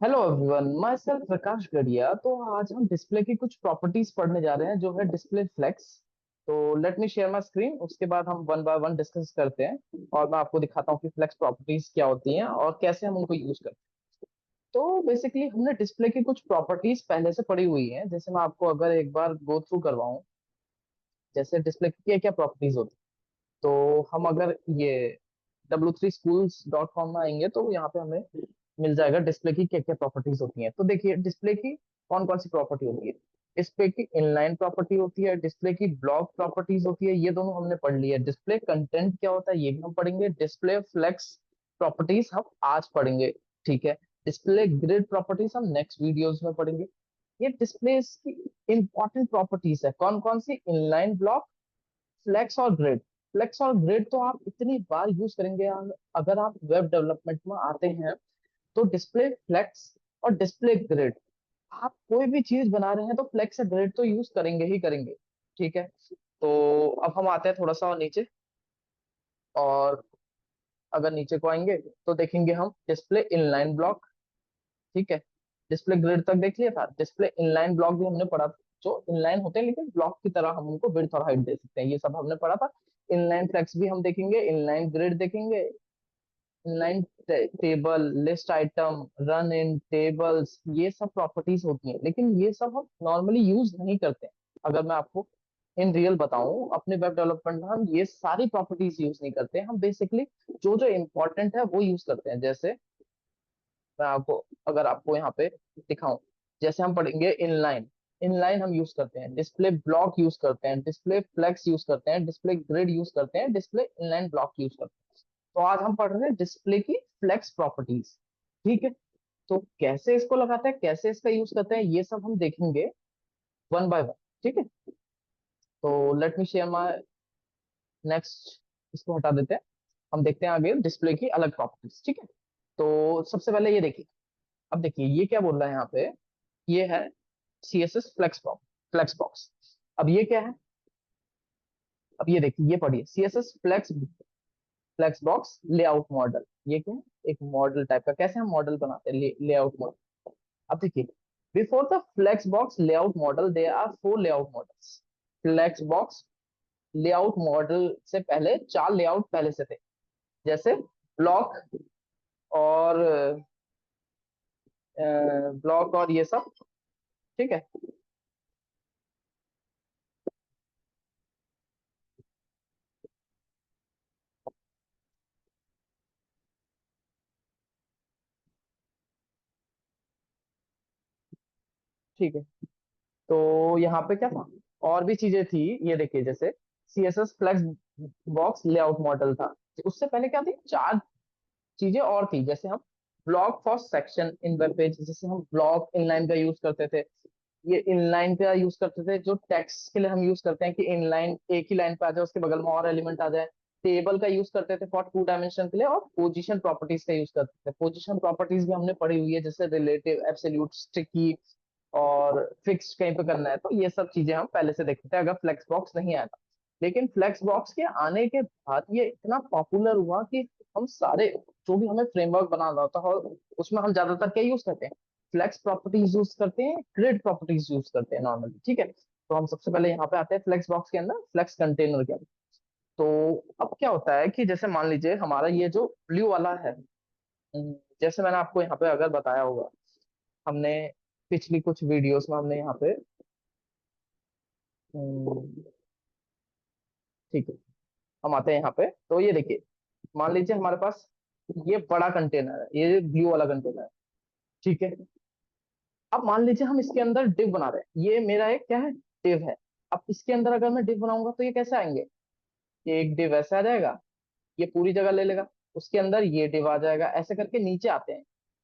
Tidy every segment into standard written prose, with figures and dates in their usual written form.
Hello everyone, मैं sir प्रकाश गढ़िया। तो आज हम डिस्प्ले की कुछ प्रॉपर्टीज पढ़ने जा रहे हैं, जो है डिस्प्ले फ्लेक्स। तो let me share my screen, उसके बाद हम वन बाय वन डिस्कस करते हैं और मैं आपको दिखाता हूँ कि फ्लेक्स प्रॉपर्टीज क्या होती हैं और कैसे हम उनको यूज करते हैं। तो बेसिकली हमने डिस्प्ले की कुछ प्रॉपर्टीज पहले से पढ़ी हुई हैं। जैसे मैं आपको अगर एक बार गो थ्रू करवाऊं, जैसे डिस्प्ले की क्या क्या प्रॉपर्टीज होती हैं। तो हम अगर ये w3schools.com में आएंगे तो यहाँ पे हमें मिल जाएगा डिस्प्ले की क्या क्या प्रॉपर्टीज होती हैं। तो देखिए, डिस्प्ले की कौन कौन सी प्रॉपर्टी होती है। डिस्प्ले की इनलाइन प्रॉपर्टी होती है, डिस्प्ले की ब्लॉक प्रॉपर्टीज होती है, ये दोनों हमने पढ़ ली है। डिस्प्ले कंटेंट क्या होता है ये भी हम पढ़ेंगे। डिस्प्ले फ्लेक्स प्रॉपर्टीज हम आज पढ़ेंगे, ठीक है। डिस्प्ले ग्रिड प्रॉपर्टीज हम नेक्स्ट वीडियोज में पढ़ेंगे। ये डिस्प्ले की इंपॉर्टेंट प्रॉपर्टीज है। कौन कौन सी? इनलाइन ब्लॉक, फ्लेक्स और ग्रिड। फ्लेक्स और ग्रिड तो आप इतनी बार यूज करेंगे अगर आप वेब डेवलपमेंट में आते हैं। तो डिस्प्ले फ्लेक्स और डिस्प्ले ग्रिड, आप कोई भी चीज बना रहे हैं तो फ्लेक्स या ग्रिड तो यूज करेंगे ही करेंगे, ठीक है। तो अब हम आते हैं थोड़ा सा और नीचे, और अगर नीचे को आएंगे तो देखेंगे हम डिस्प्ले इनलाइन ब्लॉक, ठीक है। डिस्प्ले ग्रिड तक देख लिया था। डिस्प्ले इनलाइन ब्लॉक भी हमने पढ़ा था, जो इनलाइन होते हैं लेकिन ब्लॉक की तरह हम उनको विड्थ और हाइट दे सकते हैं, ये सब हमने पढ़ा था। इनलाइन फ्लेक्स भी हम देखेंगे, इनलाइन ग्रिड देखेंगे, inline table, list item, run in tables, ये सब प्रॉपर्टीज होती हैं, लेकिन ये सब हम नॉर्मली यूज नहीं करते हैं। अगर मैं आपको इन रियल बताऊं, अपने वेब डेवलपमेंट में हम ये सारी प्रॉपर्टीज यूज नहीं करते हैं। हम बेसिकली जो जो इंपॉर्टेंट है वो यूज करते हैं। जैसे मैं आपको, अगर आपको यहाँ पे दिखाऊं, जैसे हम पढ़ेंगे इनलाइन। इनलाइन हम यूज करते हैं, डिस्प्ले ब्लॉक यूज करते हैं, डिस्प्ले फ्लेक्स यूज करते हैं, डिस्प्ले ग्रिड यूज करते हैं, डिस्प्ले इनलाइन ब्लॉक यूज करते हैं। तो आज हम पढ़ रहे हैं डिस्प्ले की फ्लेक्स प्रॉपर्टीज, ठीक है। तो कैसे इसको लगाते हैं, कैसे इसका यूज करते हैं, ये सब हम देखेंगे वन बाय वन, ठीक है। तो let me share my next, इसको हटा देते हैं। हम देखते हैं आगे डिस्प्ले की अलग प्रॉपर्टीज, ठीक है। तो सबसे पहले ये देखिए, अब देखिए ये क्या बोल रहा है यहाँ पे। ये है CSS flex box, flex box. अब ये क्या है? अब ये देखिए, ये पढ़िए, CSS flex, flex box layout model. ये क्या है? एक मॉडल टाइप का। कैसे हम मॉडल बनाते हैं? Layout model. अब देखिए, before the flex box layout model there are four layout models. Flex box layout model से पहले चार लेआउट पहले से थे, जैसे ब्लॉक और ब्लॉक और ये सब, ठीक है। ठीक है, तो यहाँ पे क्या था, और भी चीजें थी। ये देखिए, जैसे CSS flex box layout model था, उससे पहले क्या थी, चार चीजें और थी। जैसे हम block for section in web page, जैसे हम ब्लॉक इनलाइन का यूज करते थे। ये इनलाइन का यूज करते थे जो टेक्स्ट के लिए हम यूज करते हैं, कि इनलाइन एक ही लाइन पे आ जाए, उसके बगल में और एलिमेंट आ जाए। टेबल का यूज करते थे फॉर टू डायमेंशन के लिए, और पोजीशन प्रॉपर्टीज का यूज करते थे। पोजीशन प्रॉपर्टीज भी हमने पढ़ी हुई है, जैसे रिलेटिव, एब्सोल्यूट, स्टिकी और फिक्स्ड कहीं पे करना है। तो ये सब चीजें हम पहले से देखते थे अगर फ्लेक्स बॉक्स नहीं आया था। लेकिन फ्लेक्स बॉक्स के आने के बाद ये इतना पॉपुलर हुआ कि हम सारे, जो भी हमें फ्रेमवर्क बनाना होता है, उसमें हम ज्यादातर क्या यूज करते हैं, फ्लेक्स प्रॉपर्टीज यूज करते हैं, ग्रिड प्रॉपर्टीज यूज करते हैं नॉर्मली, ठीक है। तो हम सबसे पहले यहाँ पे आते हैं फ्लेक्स बॉक्स के अंदर, फ्लेक्स कंटेनर के अंदर। तो अब क्या होता है कि जैसे मान लीजिए हमारा ये जो ब्लू वाला है, जैसे मैंने आपको यहाँ पे अगर बताया होगा, हमने पिछली कुछ वीडियोस में हमने यहाँ पे, हम्म, ठीक है, हम आते हैं यहाँ पे। तो ये देखिए, मान लीजिए हमारे पास ये बड़ा कंटेनर है, ये ब्लू वाला कंटेनर है, ठीक है। अब मान लीजिए हम इसके अंदर डिव बना रहे हैं, ये मेरा एक क्या है, डिव है। अब इसके अंदर अगर मैं डिव बनाऊंगा तो ये कैसे आएंगे, ये एक डिव ऐसे आ जाएगा, ये पूरी जगह ले लेगा, उसके अंदर ये डिव आ जाएगा, ऐसे करके नीचे आते हैं।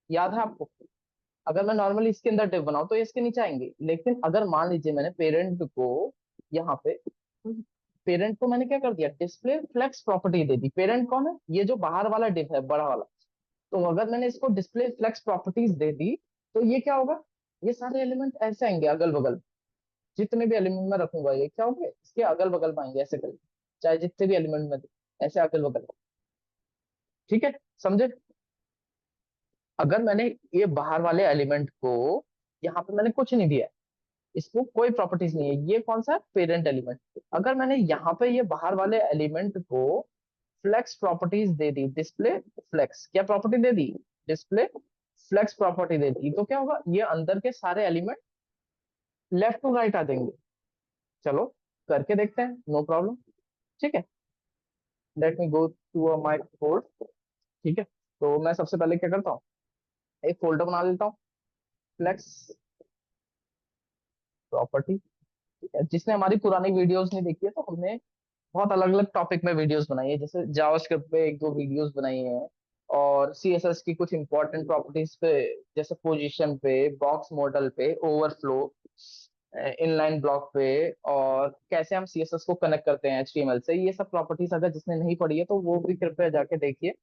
याद है आपको? अगर मैं नॉर्मली इसके अंदर डिव बनाऊं तो ये इसके नीचे आएंगे। लेकिन अगर मान लीजिए मैंने पेरेंट को यहाँ पे, पेरेंट को मैंने क्या कर दिया, डिस्प्ले फ्लेक्स प्रॉपर्टी दे दी। पेरेंट कौन है? ये जो बाहर वाला डिव है, बड़ा वाला। तो अगर मैंने इसको डिस्प्ले फ्लेक्स प्रॉपर्टीज दे दी, तो ये क्या होगा, ये सारे एलिमेंट ऐसे आएंगे अगल बगल। जितने भी एलिमेंट में रखूंगा ये क्या होंगे, इसके अगल बगल में आएंगे ऐसे करके, चाहे जितने भी एलिमेंट में दे, ऐसे अगल बगल, ठीक है, समझे? अगर मैंने ये बाहर वाले एलिमेंट को, यहाँ पे मैंने कुछ नहीं दिया है, इसको कोई प्रॉपर्टीज नहीं है, ये कौन सा है, पेरेंट एलिमेंट। अगर मैंने यहाँ पे ये बाहर वाले एलिमेंट को फ्लेक्स प्रॉपर्टीज दे दी, डिस्प्ले फ्लेक्स क्या प्रॉपर्टी दे दी, डिस्प्ले फ्लेक्स प्रॉपर्टी दे दी, तो क्या होगा, ये अंदर के सारे एलिमेंट लेफ्ट टू राइट आ जाएंगे। चलो करके देखते हैं, नो प्रॉब्लम। ठीक है, let me go to my code. ठीक है, तो मैं सबसे पहले क्या करता हूँ, एक फोल्डर बना लेता हूँ, फ्लेक्स प्रॉपर्टी। जिसने हमारी पुरानी वीडियोस नहीं देखी है, तो हमने बहुत अलग अलग टॉपिक में वीडियोस बनाई है, जैसे जावास्क्रिप्ट पे एक दो वीडियोस बनाई है, और सीएसएस की कुछ इंपॉर्टेंट प्रॉपर्टीज पे, जैसे पोजीशन पे, बॉक्स मॉडल पे, ओवरफ्लो, इनलाइन ब्लॉक पे, और कैसे हम सीएसएस को कनेक्ट करते हैं एचटीएमएल से, ये सब प्रॉपर्टीज अगर जिसने नहीं पढ़ी है तो वो भी कृपया जाके देखिए।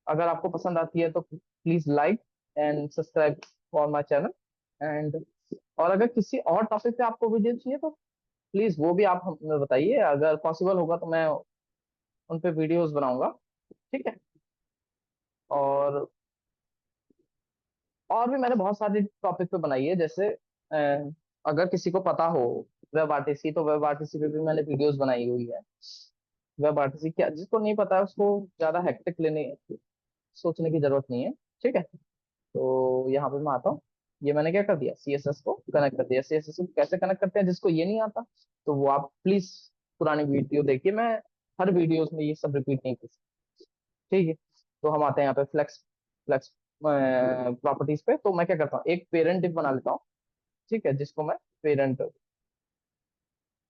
अगर आपको पसंद आती है तो please like and subscribe for my channel. And और अगर किसी और टॉपिक पे आपको वीडियो चाहिए तो प्लीज वो भी आप हमें बताइए, अगर पॉसिबल होगा तो मैं उन पे वीडियोस बनाऊंगा। ठीक है, और भी मैंने बहुत सारे टॉपिक पे बनाई है, जैसे अगर किसी को पता हो वेब आरटीसी, तो वेब आरटीसी पे भी मैंने वीडियोस बनाई हुई है। वेब आरटीसी क्या, जिसको नहीं पता है उसको ज्यादा हेक्टिक लेने सोचने की जरूरत नहीं है। ठीक है, तो यहाँ पे मैं आता हूँ, ये मैंने क्या कर दिया, सीएसएस को कनेक्ट कर दिया। सीएसएस को कैसे कनेक्ट करते हैं, जिसको ये नहीं आता तो वो आप प्लीज पुरानी वीडियो देखिए, मैं हर वीडियोस में ये सब रिपीट नहीं कर सकता। ठीक है, तो हम आते हैं यहाँ पे फ्लेक्स फ्लेक्स प्रॉपर्टीज पे। तो मैं क्या करता हूँ, एक पेरेंट डिफ बना लेता हूँ। ठीक है, जिसको मैं पेरेंट,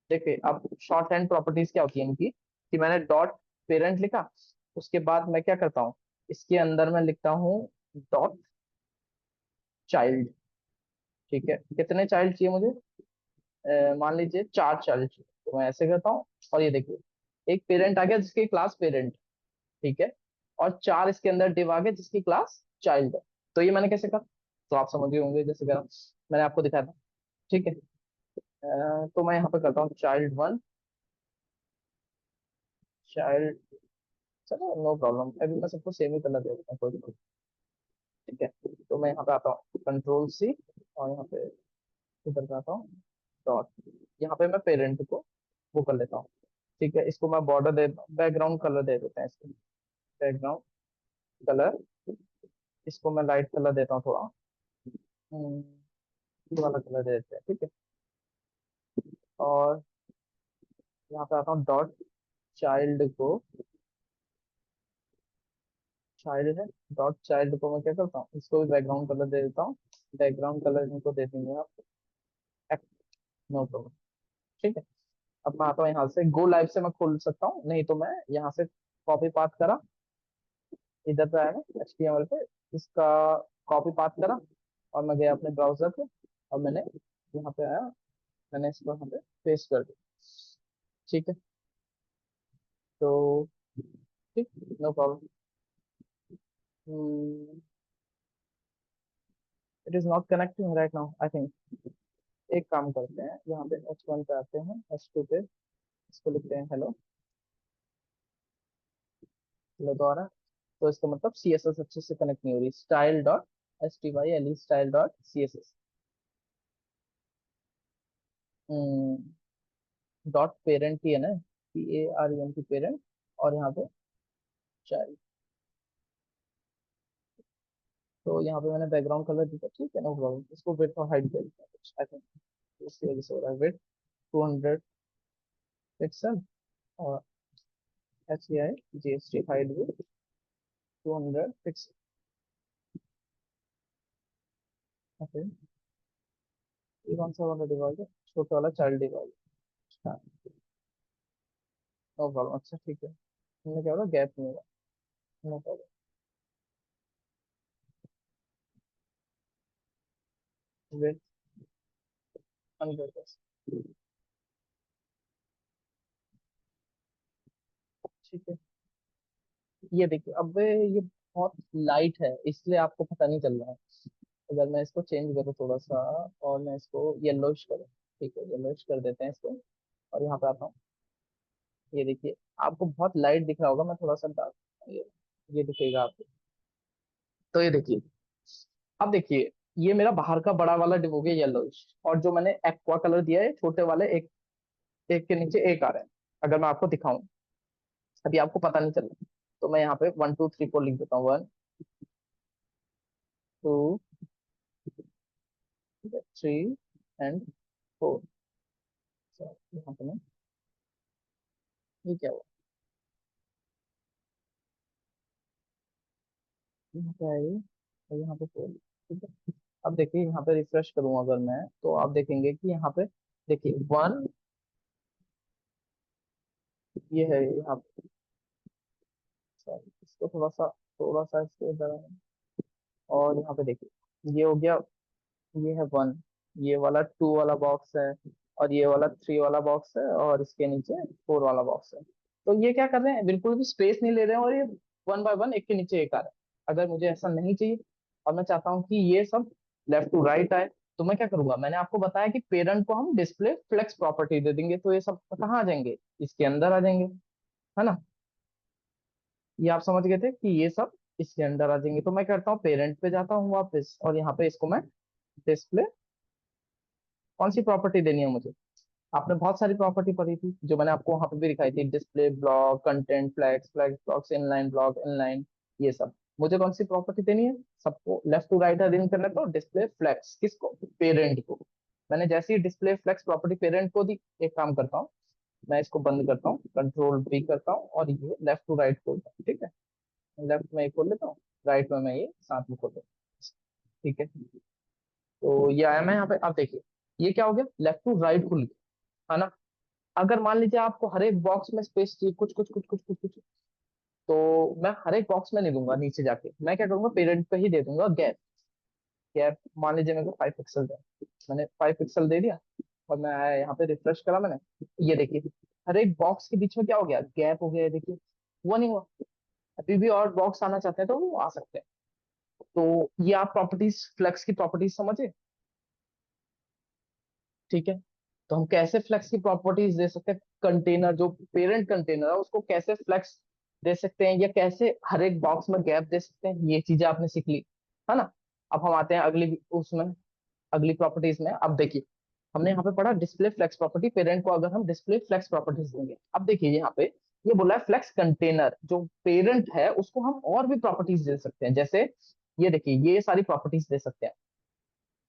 देखिए अब शॉर्ट हैंड प्रॉपर्टीज क्या होती है इनकी, कि मैंने डॉट पेरेंट लिखा, उसके बाद मैं क्या करता हूँ, इसके अंदर मैं लिखता हूँ डॉट चाइल्ड। ठीक है, कितने चाइल्ड चाहिए मुझे, मान लीजिए 4 चाइल्ड चाहिए, तो मैं ऐसे करता हूँ। और ये देखिए, एक पेरेंट आ गया जिसकी क्लास पेरेंट, ठीक है, और 4 इसके अंदर डिव आ गए जिसकी क्लास चाइल्ड है। तो ये मैंने कैसे कहा, तो आप समझ गए होंगे, जैसे करा मैंने आपको दिखाया था। ठीक है, तो मैं यहाँ पे करता हूँ चाइल्ड 1, चाइल्ड, चलो नो प्रॉब्लम, अभी मैं सबको सेम ही कलर दे देता हूँ, कोई दिक्कत नहीं। ठीक है, तो मैं यहाँ पे आता हूँ कंट्रोल C, और यहाँ पे इधर पे आता हूँ डॉट, यहाँ पे मैं पेरेंट को वो कर लेता हूँ। ठीक है, इसको मैं बॉर्डर दे, बैकग्राउंड कलर दे देते हैं इसको, बैकग्राउंड कलर, इसको मैं लाइट कलर देता हूँ थोड़ा, ये वाला कलर दे देते हैं। ठीक है, और यहाँ पे आता हूँ डॉट चाइल्ड को, चाइल्ड है, डॉट चाइल्ड को मैं क्या करता हूँ, इसको भी बैकग्राउंड कलर दे देता हूँ। बैकग्राउंड कलर इनको दे देंगे आप, नो प्रॉब्लम। ठीक है, अब मैं आता हूँ यहाँ से, गो लाइव से मैं खोल सकता हूँ, नहीं तो मैं यहाँ से कॉपी पाथ करा, इधर पे आया ना HTML पे, इसका कॉपी पाथ करा, और मैं गया अपने ब्राउजर पे, और मैंने यहाँ पे आया, मैंने इसको यहाँ पे पेस्ट कर दिया। ठीक है, तो ठीक, no problem. It is not connecting right now I think. एक काम करते हैं, यहाँ पे H1 पे आते हैं, H2 पे, इसको लिखते हैं हेलो, हेलो तो आ रहा है, तो इसका मतलब CSS अच्छे से कनेक्ट नहीं हो रही, style dot STYLE, style dot CSS, dot parent ही है ना, PARENT पेरेंट, और यहाँ पे चाइल्ड। तो यहाँ पे मैंने बैकग्राउंड कलर दिया, ठीक है, नो प्रॉब्लम, इसको विड्थ और हाइट दे देता हूँ आई थिंक, इसकी वजह से हो रहा है, विड्थ 200 पिक्सल, और HEI GST हाइट भी 200 पिक्सल। ओके, ये कौन सा वाला डिवाइस है, छोटा वाला चाइल्ड डिवाइस, हाँ, नो प्रॉब्लम, अच्छा ठीक है, हमने क्या होगा, गैप नहीं होगा, नो प्रॉब्लम, विड्थ 100%। ठीक है, ये देखिए, अब ये बहुत लाइट है, इसलिए आपको पता नहीं चल रहा है। अगर मैं इसको चेंज करूँ थोड़ा सा, और मैं इसको येलोइश करूँ, ठीक है, येलोइश कर देते हैं इसको, और यहाँ पे आता हूँ, ये देखिए, आपको बहुत लाइट दिख रहा होगा, मैं थोड़ा सा डार्क, ये दिखेगा आपको। तो ये देखिए, अब देखिए, ये मेरा बाहर का बड़ा वाला डिव हो गया येलो, और जो मैंने एक्वा कलर दिया है छोटे वाले, एक एक के नीचे एक आ रहा है। अगर मैं आपको दिखाऊं, अभी आपको पता नहीं चल रहा, तो मैं यहाँ पे 1 2 3 4 लिख देता हूँ। 1 2 3 एंड 4। यहाँ पे ना, ये क्या हुआ, यहाँ पे आइए, और यहाँ पे 4। ठीक है, अब देखिए यहाँ पे रिफ्रेश करूँ अगर मैं, तो आप देखेंगे कि यहाँ पे देखिए 1, ये है यहाँ पे। sorry, इसको थोड़ा सा इसके इधर आए। और यहाँ पे देखिए ये हो गया, ये है 1, ये वाला 2 वाला बॉक्स है, और ये वाला 3 वाला बॉक्स है, और इसके नीचे 4 वाला बॉक्स है। तो ये क्या कर रहे हैं, बिल्कुल भी स्पेस नहीं ले रहे हैं, और ये 1 बाय 1 एक के नीचे एक आ रहा है। अगर मुझे ऐसा नहीं चाहिए, और मैं चाहता हूँ कि ये सब लेफ्ट टू राइट आए, तो मैं क्या करूंगा, मैंने आपको बताया कि पेरेंट को हम डिस्प्ले फ्लेक्स प्रॉपर्टी दे देंगे, तो ये सब कहाँ आ जाएंगे, इसके अंदर आ जाएंगे, है ना। ये आप समझ गए थे कि ये सब इसके अंदर आ जाएंगे। तो मैं करता हूँ, पेरेंट पे जाता हूँ वापस, और यहाँ पे इसको मैं डिस्प्ले, कौन सी प्रॉपर्टी देनी है मुझे, आपने बहुत सारी प्रॉपर्टी पढ़ी थी जो मैंने आपको वहां पे भी दिखाई थी, display block, content flags, flag blocks, inline block, inline, ये सब। मुझे कौन सी प्रॉपर्टी देनी है, सबको लेफ्ट टू राइट अरेंज करना है, तो डिस्प्ले फ्लैक्स किसको, पेरेंट को। मैंने जैसे ही डिस्प्ले फ्लैक्स प्रॉपर्टी पेरेंट को दी, एक काम करता हूँ, मैं इसको बंद करता हूँ, कंट्रोल V करता हूँ, और ये लेफ्ट टू राइट खोलता हूँ, ठीक है। लेफ्ट में ये खोल लेता हूँ, राइट में मैं ये साथ में खोल लेता हूँ, ठीक है। तो ये आया मैं यहाँ पे, आप देखिए ये क्या हो गया, लेफ्ट टू राइट खुल गया, है ना। अगर मान लीजिए आपको हर एक बॉक्स में स्पेस चाहिए, कुछ कुछ कुछ कुछ कुछ कुछ, तो मैं हर एक बॉक्स में नहीं दूंगा, नीचे जाके मैं क्या करूंगा, पेरेंट पे ही दे दूंगा गैप। गैप मान लीजिए मेरे को 5 पिक्सल है, मैंने 5 पिक्सल दे दिया, और मैं आया यहाँ पे, रिफ्रेश करा मैंने, ये देखिए हर एक बॉक्स के बीच में क्या हो गया, गैप हो गया है, देखिए हुआ नहीं हुआ। अभी भी और बॉक्स आना चाहते हैं तो वो आ सकते हैं। तो ये आप प्रॉपर्टीज, फ्लेक्स की प्रॉपर्टीज समझे, ठीक है। तो हम कैसे फ्लेक्स की प्रॉपर्टीज दे सकते हैं, कंटेनर जो पेरेंट कंटेनर है उसको कैसे फ्लेक्स दे सकते हैं, या कैसे हर एक बॉक्स में गैप दे सकते हैं, ये चीजें आपने सीख ली, है ना। अब हम आते हैं अगली उसमें, अगली प्रॉपर्टीज में। अब देखिए, हमने यहाँ पे पढ़ा डिस्प्ले फ्लेक्स प्रॉपर्टी, पेरेंट को अगर हम डिस्प्ले फ्लेक्स प्रॉपर्टीज देंगे। अब देखिए यहाँ पे ये बोला है फ्लेक्स कंटेनर, जो पेरेंट है उसको हम और भी प्रॉपर्टीज दे सकते हैं, जैसे ये देखिए ये सारी प्रॉपर्टीज दे सकते हैं।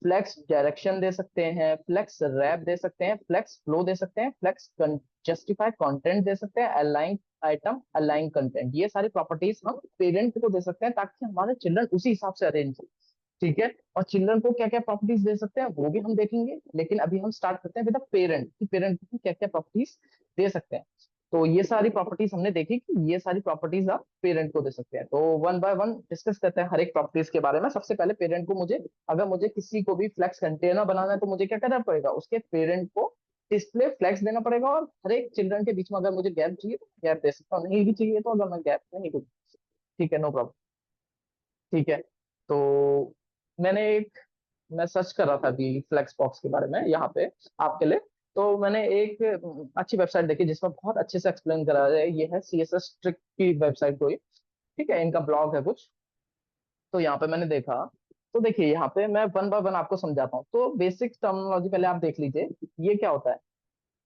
फ्लेक्स डायरेक्शन दे सकते हैं, फ्लेक्स रैप दे सकते हैं, फ्लेक्स फ्लो दे सकते हैं, फ्लेक्स जस्टिफाई कंटेंट दे सकते हैं, अलाइन आइटम, अलाइन कंटेंट, ये सारी प्रॉपर्टीज हम पेरेंट को दे सकते हैं, ताकि हमारे चिल्ड्रन उसी हिसाब से अरेंज हो, ठीक है। और चिल्ड्रन को क्या क्या प्रॉपर्टीज दे सकते हैं वो भी हम देखेंगे, लेकिन अभी हम स्टार्ट करते हैं विद पेरेंट, कि पेरेंट को क्या क्या प्रॉपर्टीज दे सकते हैं। तो ये सारी प्रॉपर्टीज हमने देखी कि ये सारी प्रॉपर्टीज आप पेरेंट को दे सकते हैं। तो 1 बाय 1 डिस्कस करते हैं हर एक प्रॉपर्टीज के बारे में। सबसे पहले पेरेंट को मुझे, अगर मुझे किसी को भी फ्लेक्स कंटेनर बनाना है, तो मुझे क्या करना पड़ेगा, उसके पेरेंट को डिस्प्ले फ्लेक्स देना पड़ेगा, और हर एक चिल्ड्रन के बीच में अगर मुझे गैप चाहिए तो गैप दे सकता हूँ, नहीं भी चाहिए तो अगर मैं गैप नहीं दूँ, ठीक है, नो प्रॉब्लम, ठीक है। तो मैंने एक, मैं सर्च कर रहा था अभी फ्लेक्स बॉक्स के बारे में यहाँ पे आपके लिए, तो मैंने एक अच्छी वेबसाइट देखी जिसमें बहुत अच्छे से एक्सप्लेन करा है, ये है CSS ट्रिक की वेबसाइट कोई, ठीक है, इनका ब्लॉग है कुछ। तो यहाँ पे मैंने देखा, तो देखिए यहाँ पे मैं 1 बाय 1 आपको समझाता हूँ। तो बेसिक टर्मिनोलॉजी पहले आप देख लीजिए, ये क्या होता है,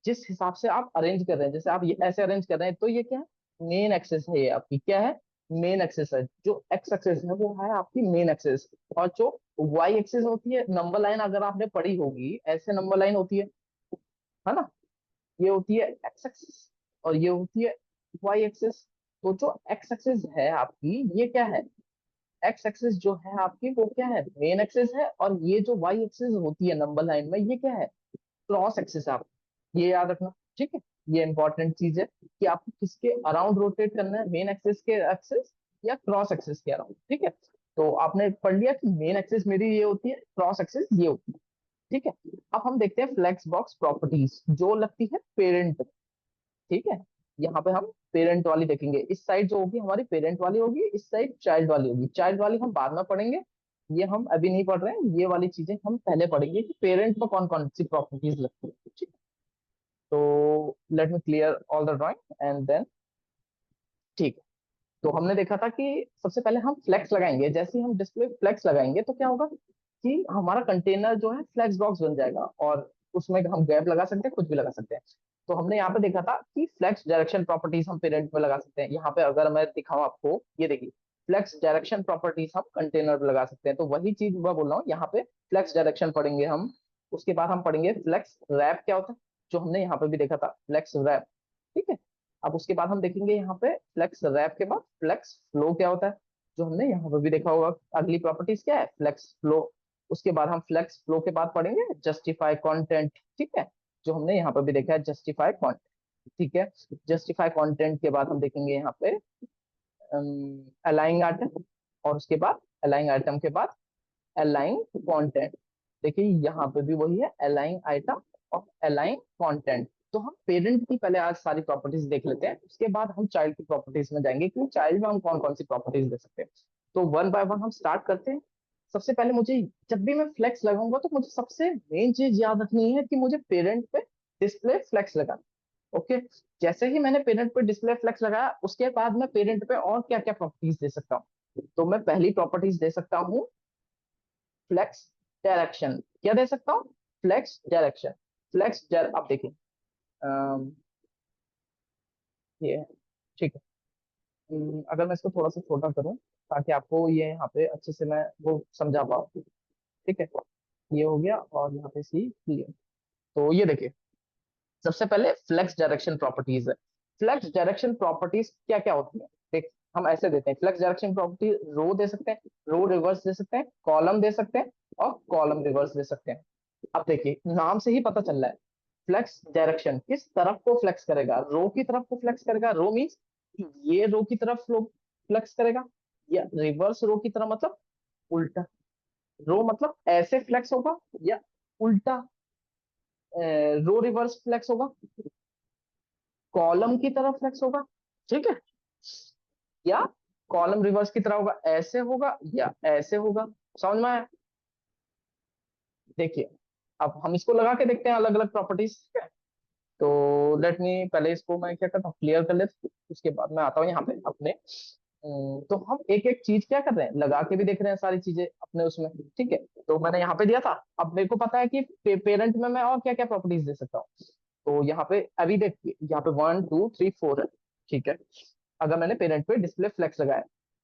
जिस हिसाब से आप अरेंज कर रहे हैं, जैसे आप ये ऐसे अरेंज कर रहे हैं, तो ये क्या है, मेन एक्सेस है, ये आपकी क्या है, मेन एक्सेस है। जो एक्स एक्सेस है वो है आपकी मेन एक्सेस, और जो वाई एक्सेस होती है, नंबर लाइन अगर आपने पढ़ी होगी, ऐसे नंबर लाइन होती है ना, ये होती है एक्स एक्सेस, और ये होती है वाई एक्सेस। तो जो एक्स एक्सेस है आपकी, ये क्या है, एक्स एक्सेस जो है आपकी वो क्या है, मेन एक्सेस है, और ये जो वाई एक्सेस होती है नंबर लाइन में, ये क्या है, क्रॉस एक्सिस आप, ये याद रखना, ठीक है। ये इंपॉर्टेंट चीज है कि आपको किसके अराउंड रोटेट करना है, मेन एक्सिस के एक्सिस या क्रॉस एक्सिस के अराउंड, ठीक है। तो आपने पढ़ लिया कि मेन एक्सिस मेरी ये होती है, क्रॉस एक्सिस ये होती है, ठीक है। अब हम देखते हैं फ्लेक्स बॉक्स प्रॉपर्टीज जो लगती है पेरेंट, ठीक है। यहाँ पे हम पेरेंट वाली देखेंगे, इस साइड जो होगी हमारी पेरेंट वाली होगी, इस साइड चाइल्ड वाली होगी। चाइल्ड वाली हम बाद में पढ़ेंगे, ये हम अभी नहीं पढ़ रहे हैं, ये वाली चीजें हम पहले पढ़ेंगे कि पेरेंट में कौन कौन सी प्रॉपर्टीज लगती है, ठीक है। तो let me clear all the drawing and then, ठीक है। तो हमने देखा था कि सबसे पहले हम फ्लेक्स लगाएंगे, जैसे ही हम डिस्प्ले फ्लेक्स लगाएंगे तो क्या होगा कि हमारा कंटेनर जो है फ्लेक्स बॉक्स बन जाएगा, और उसमें हम गैप लगा सकते हैं, कुछ भी लगा सकते हैं। तो हमने यहाँ पे देखा था कि फ्लेक्स डायरेक्शन प्रॉपर्टीज हम पेरेंट में लगा सकते हैं। यहाँ पे अगर मैं दिखाऊं आपको, ये देखिए फ्लेक्स डायरेक्शन प्रॉपर्टीज हम कंटेनर पे लगा सकते हैं। तो वही चीज मैं बोल रहा हूँ, यहाँ पे फ्लेक्स डायरेक्शन पढ़ेंगे हम। उसके बाद हम पढ़ेंगे फ्लेक्स रैप क्या होता है, जो हमने यहाँ पे भी देखा था फ्लेक्स रैप। ठीक है। अब उसके बाद हम देखेंगे यहाँ पे फ्लेक्स रैप के बाद फ्लेक्स फ्लो क्या होता है, जो हमने यहाँ पे भी देखा होगा। अगली प्रॉपर्टीज क्या है, फ्लेक्स फ्लो। उसके बाद हम फ्लेक्स फ्लो के बाद पढ़ेंगे जस्टिफाई कंटेंट। ठीक है, जो हमने यहाँ पे भी देखा है जस्टिफाई कंटेंट। ठीक है, जस्टिफाई कंटेंट के बाद हम देखेंगे यहाँ पे अलाइंग आइटम, और उसके बाद अलाइंग आइटम के बाद अलाइन कंटेंट। देखिए यहाँ पे भी वही है, अलाइन आइटम और अलाइन कंटेंट। तो हम पेरेंट की पहले आज सारी प्रॉपर्टीज देख लेते हैं, उसके बाद हम चाइल्ड की प्रॉपर्टीज में जाएंगे कि चाइल्ड में हम कौन कौन सी प्रॉपर्टीज दे सकते हैं। तो वन बाय वन हम स्टार्ट करते हैं। सबसे पहले मुझे, जब भी मैं फ्लेक्स लगाऊंगा तो मुझे सबसे मेन चीज याद रखनी है कि मुझे पेरेंट पे डिस्प्ले फ्लेक्स लगाना। ओके। जैसे ही मैंने पेरेंट पे डिस्प्ले फ्लेक्स लगाया, उसके बाद मैं पेरेंट पे और क्या क्या प्रॉपर्टीज दे सकता हूँ। तो मैं पहली प्रॉपर्टीज दे सकता हूँ फ्लेक्स डायरेक्शन। क्या दे सकता हूँ, फ्लेक्स डायरेक्शन। अब देखिए ये है। ठीक है। अगर मैं इसको थोड़ा सा छोटा करूं ताकि आपको ये यहाँ पे अच्छे से मैं वो समझा पाऊँ। ठीक है, ये हो गया और यहाँ पे सी क्लियर। तो ये देखिए, सबसे पहले फ्लेक्स डायरेक्शन प्रॉपर्टीज है। फ्लेक्स डायरेक्शन प्रॉपर्टीज क्या क्या होती है, देख हम ऐसे देते हैं फ्लेक्स डायरेक्शन प्रॉपर्टी। रो दे सकते हैं, रो रिवर्स दे सकते हैं, कॉलम दे सकते हैं, और कॉलम रिवर्स दे सकते हैं। अब देखिए नाम से ही पता चल रहा है, फ्लेक्स डायरेक्शन किस तरफ को फ्लेक्स करेगा, रो की तरफ को फ्लेक्स करेगा। रो मीन्स ये रो की तरफ फ्लेक्स करेगा, या रिवर्स रो की तरफ मतलब उल्टा। रो मतलब ऐसे फ्लेक्स होगा, या उल्टा रो रिवर्स फ्लेक्स होगा, कॉलम की तरफ फ्लेक्स होगा। ठीक है, या कॉलम रिवर्स की तरह होगा, ऐसे होगा या ऐसे होगा। समझ में आया। देखिए अब हम इसको लगा के देखते हैं अलग अलग प्रॉपर्टीज। तो लेट मी पहले इसको मैं क्या करता हूँ, क्लियर कर लेता हूँ, उसके बाद मैं आता हूँ यहाँ पे अपने तो हम एक एक चीज क्या कर रहे हैं, लगा के भी देख रहे हैं सारी चीजें अपने उसमें। ठीक है, तो मैंने यहाँ पे दिया था। अब मेरे को पता है कि पेरेंट में मैं और क्या क्या प्रॉपर्टीज दे सकता हूँ। तो यहाँ पे अभी देखिए, यहाँ पे 1 2 3 4 है। ठीक है, अगर मैंने पेरेंट पे डिस्प्ले फ्लेक्स लगाया,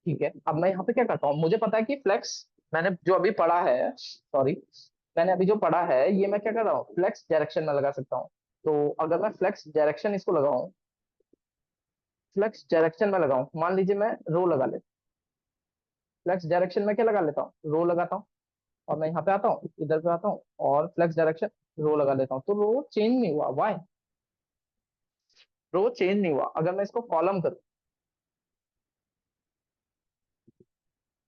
ठीक है, अब मैं यहाँ पे क्या करता हूँ, मुझे पता है कि फ्लेक्स मैंने जो अभी पढ़ा है, सॉरी, मैंने अभी जो पढ़ा है ये मैं क्या कर रहा हूँ, फ्लेक्स डायरेक्शन में लगा सकता हूँ। तो अगर मैं फ्लेक्स डायरेक्शन इसको लगाऊं, फ्लेक्स डायरेक्शन में लगाऊं, मान लीजिए मैं रो लगा लेता, फ्लेक्स डायरेक्शन में क्या लगा लेता हूँ, रो लगाता हूँ, और मैं यहाँ पे आता हूँ, इधर पे आता हूँ और फ्लेक्स डायरेक्शन रो लगा लेता हूँ, तो रो चेंज नहीं हुआ। वाई, रो चेंज नहीं हुआ। अगर मैं इसको कॉलम करूँ,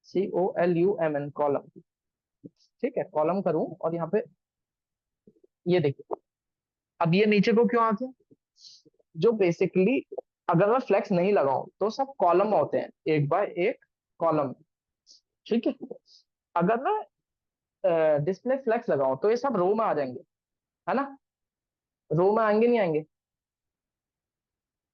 COLUMN कॉलम, ठीक है, कॉलम करूं और यहाँ पे ये देखिए, अब ये नीचे को क्यों आ गया, जो बेसिकली अगर मैं फ्लेक्स नहीं लगाऊं तो सब कॉलम होते हैं, एक बाय एक कॉलम। ठीक है, अगर मैं डिस्प्ले फ्लेक्स लगाऊं तो ये सब रो में आ जाएंगे, है ना। रो में आएंगे नहीं आएंगे,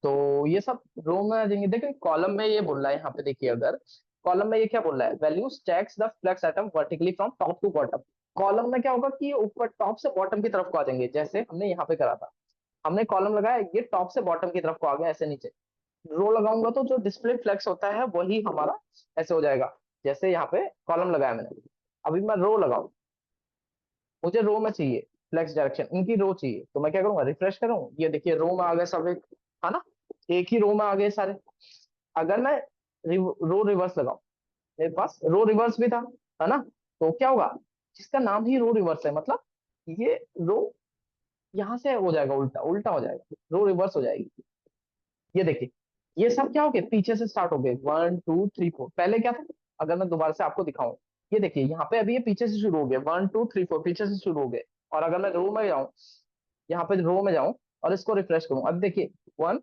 तो ये सब रो में आ जाएंगे। देखिए कॉलम में ये बोल रहा है यहाँ पे, देखिए अगर कॉलम में ये क्या बोल रहा है, value stacks the flex item vertically from top to bottom. Column में क्या होगा कि ये ऊपर टॉप से बॉटम की तरफ को आ जाएंगे, जैसे हमने यहाँ पे करा था। हमने कॉलम लगाया, ये टॉप से बॉटम की तरफ को आ गया ऐसे नीचे। रो लगाऊंगा तो जो डिस्प्ले फ्लेक्स होता है वही हमारा ऐसे हो जाएगा, जैसे यहाँ पे कॉलम लगाया मैंने। अभी मैं रो लगाऊं, मुझे रो में चाहिए फ्लेक्स डायरेक्शन, इनकी रो चाहिए, तो मैं क्या करूंगा, रिफ्रेश करूँ, ये देखिए रो में आ गए सब एक, है ना, एक ही रो में आ गए सारे। अगर मैं रो रिवर्स लगाऊं, मेरे पास रो रिवर्स भी था, है ना, तो क्या होगा, जिसका नाम ही रो रिवर्स है, मतलब ये रो यहाँ से हो जाएगा, उल्टा उल्टा हो जाएगा, रो रिवर्स हो जाएगी। ये देखिए, ये सब क्या हो गए, पीछे से स्टार्ट हो गए, 1 2 3 4। पहले क्या था, अगर मैं दोबारा से आपको दिखाऊं, ये देखिए यहाँ पे अभी ये पीछे से शुरू हो गया, 1 2 3 4 पीछे से शुरू हो गए। और अगर मैं रो में जाऊं, यहाँ पे रो में जाऊं और इसको रिफ्रेश करूं, अब देखिए 1